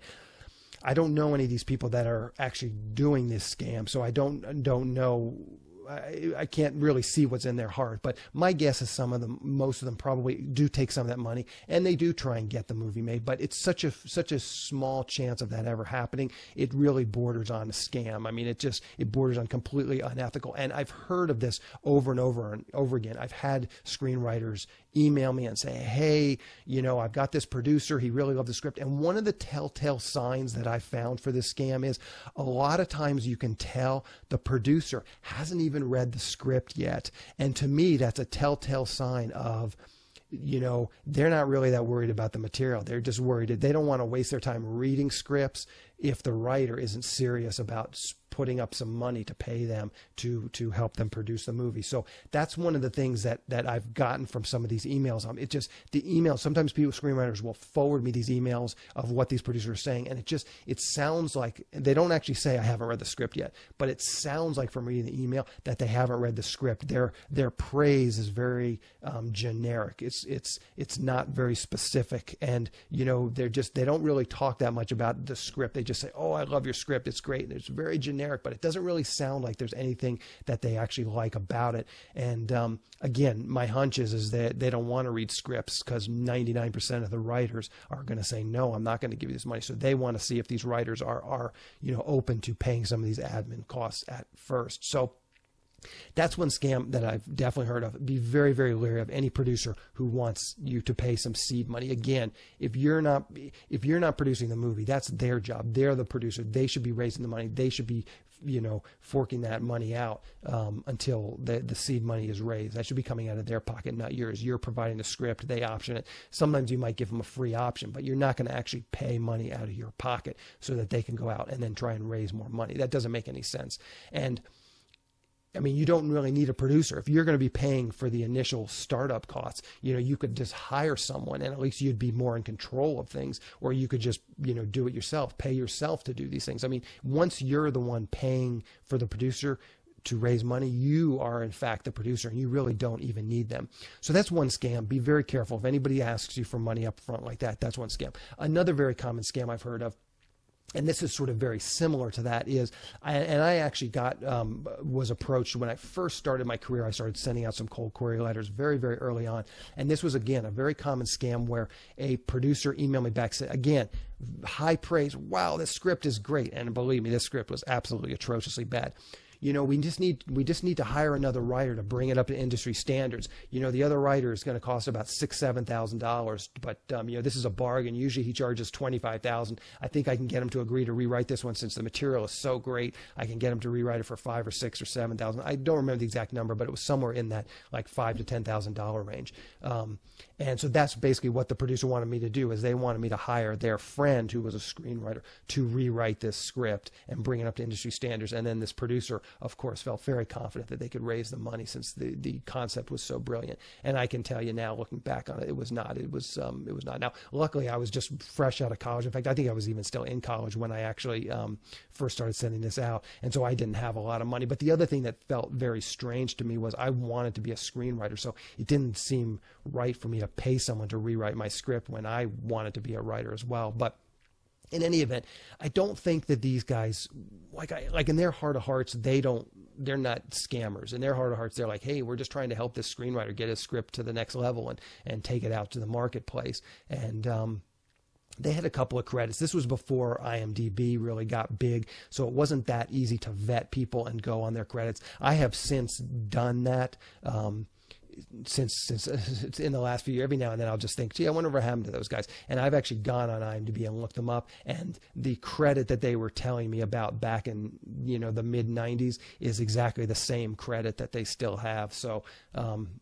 I don't know any of these people that are actually doing this scam, so I don't know. I can't really see what's in their heart, but my guess is most of them probably do take some of that money and they do try and get the movie made, but it's such a small chance of that ever happening. It really borders on a scam. I mean, it borders on completely unethical. And I've heard of this over and over again. I've had screenwriters email me and say, hey, I've got this producer. He really loved the script. And one of the telltale signs that I found for this scam is a lot of times you can tell the producer hasn't even read the script yet. And to me, that's a telltale sign of, they're not really that worried about the material. They're just worried that they don't want to waste their time reading scripts if the writer isn't serious about putting up some money to pay them to help them produce the movie. So that's one of the things that I've gotten from some of these emails. The emails, sometimes screenwriters will forward me these emails of what these producers are saying. And it sounds like, they don't actually say I haven't read the script yet, but it sounds like from reading the email that they haven't read the script. Their praise is very generic. It's not very specific. And, they don't really talk that much about the script. They just say, oh, I love your script. It's great. And it's very generic, but it doesn't really sound like there's anything that they actually like about it. And again, my hunch is that they don't want to read scripts because 99% of the writers are going to say, no, I'm not going to give you this money. So they want to see if these writers are open to paying some of these admin costs at first. So that's one scam that I've definitely heard of. Be very, very leery of any producer who wants you to pay some seed money. Again, if you're not producing the movie, that's their job. They're the producer. They should be raising the money. They should be, forking that money out until the seed money is raised. That should be coming out of their pocket, not yours. You're providing the script. They option it. Sometimes you might give them a free option, but you're not going to actually pay money out of your pocket so that they can go out and then try and raise more money. That doesn't make any sense. And I mean, you don't really need a producer. If you're going to be paying for the initial startup costs, you could just hire someone and at least you'd be more in control of things, or you could just, do it yourself, pay yourself to do these things. I mean, once you're the one paying for the producer to raise money, you are in fact the producer and you really don't even need them. So that's one scam. Be very careful. If anybody asks you for money up front like that, that's one scam. Another very common scam I've heard of, and this is sort of very similar to that, is, I actually was approached when I first started my career. I started sending out some cold query letters very, very early on. And this was, again, a very common scam where a producer emailed me back, said, again, high praise. Wow, this script is great. And believe me, this script was absolutely atrociously bad. We just need to hire another writer to bring it up to industry standards. The other writer is going to cost about $6,000-$7,000, but this is a bargain. Usually he charges $25,000. I think I can get him to agree to rewrite this one since the material is so great. I can get him to rewrite it for $5,000 or $6,000 or $7,000. I don't remember the exact number, but it was somewhere in that like $5,000 to $10,000 range. And so that's basically what the producer wanted me to do, is they wanted me to hire their friend who was a screenwriter to rewrite this script and bring it up to industry standards. And then this producer, of course, felt very confident that they could raise the money since the concept was so brilliant. And I can tell you now, looking back on it, it was not. It was not. Now, luckily, I was just fresh out of college. In fact, I think I was even still in college when I actually first started sending this out. And so I didn't have a lot of money. But the other thing that felt very strange to me was I wanted to be a screenwriter. So it didn't seem right for me to pay someone to rewrite my script when I wanted to be a writer as well. But in any event, I don't think that these guys, like in their heart of hearts, they're not scammers. In their heart of hearts, they're like, hey, we're just trying to help this screenwriter get his script to the next level and take it out to the marketplace. And they had a couple of credits. This was before IMDb really got big, so it wasn't that easy to vet people and go on their credits. I have since done that. since in the last few years, every now and then I'll just think, gee, I wonder what happened to those guys. And I've actually gone on IMDb and looked them up, and the credit that they were telling me about back in, the mid 90s is exactly the same credit that they still have. So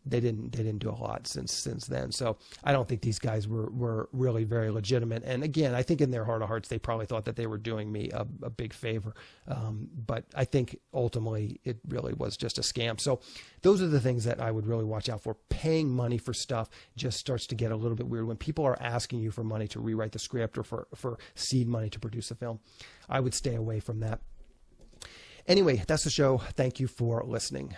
they didn't do a lot since then. So I don't think these guys were really very legitimate. And again, I think in their heart of hearts, they probably thought that they were doing me a big favor. But I think ultimately it really was just a scam. So those are the things that I would really watch out for. Paying money for stuff just starts to get a little bit weird. When people are asking you for money to rewrite the script or for seed money to produce a film, I would stay away from that. Anyway, that's the show. Thank you for listening.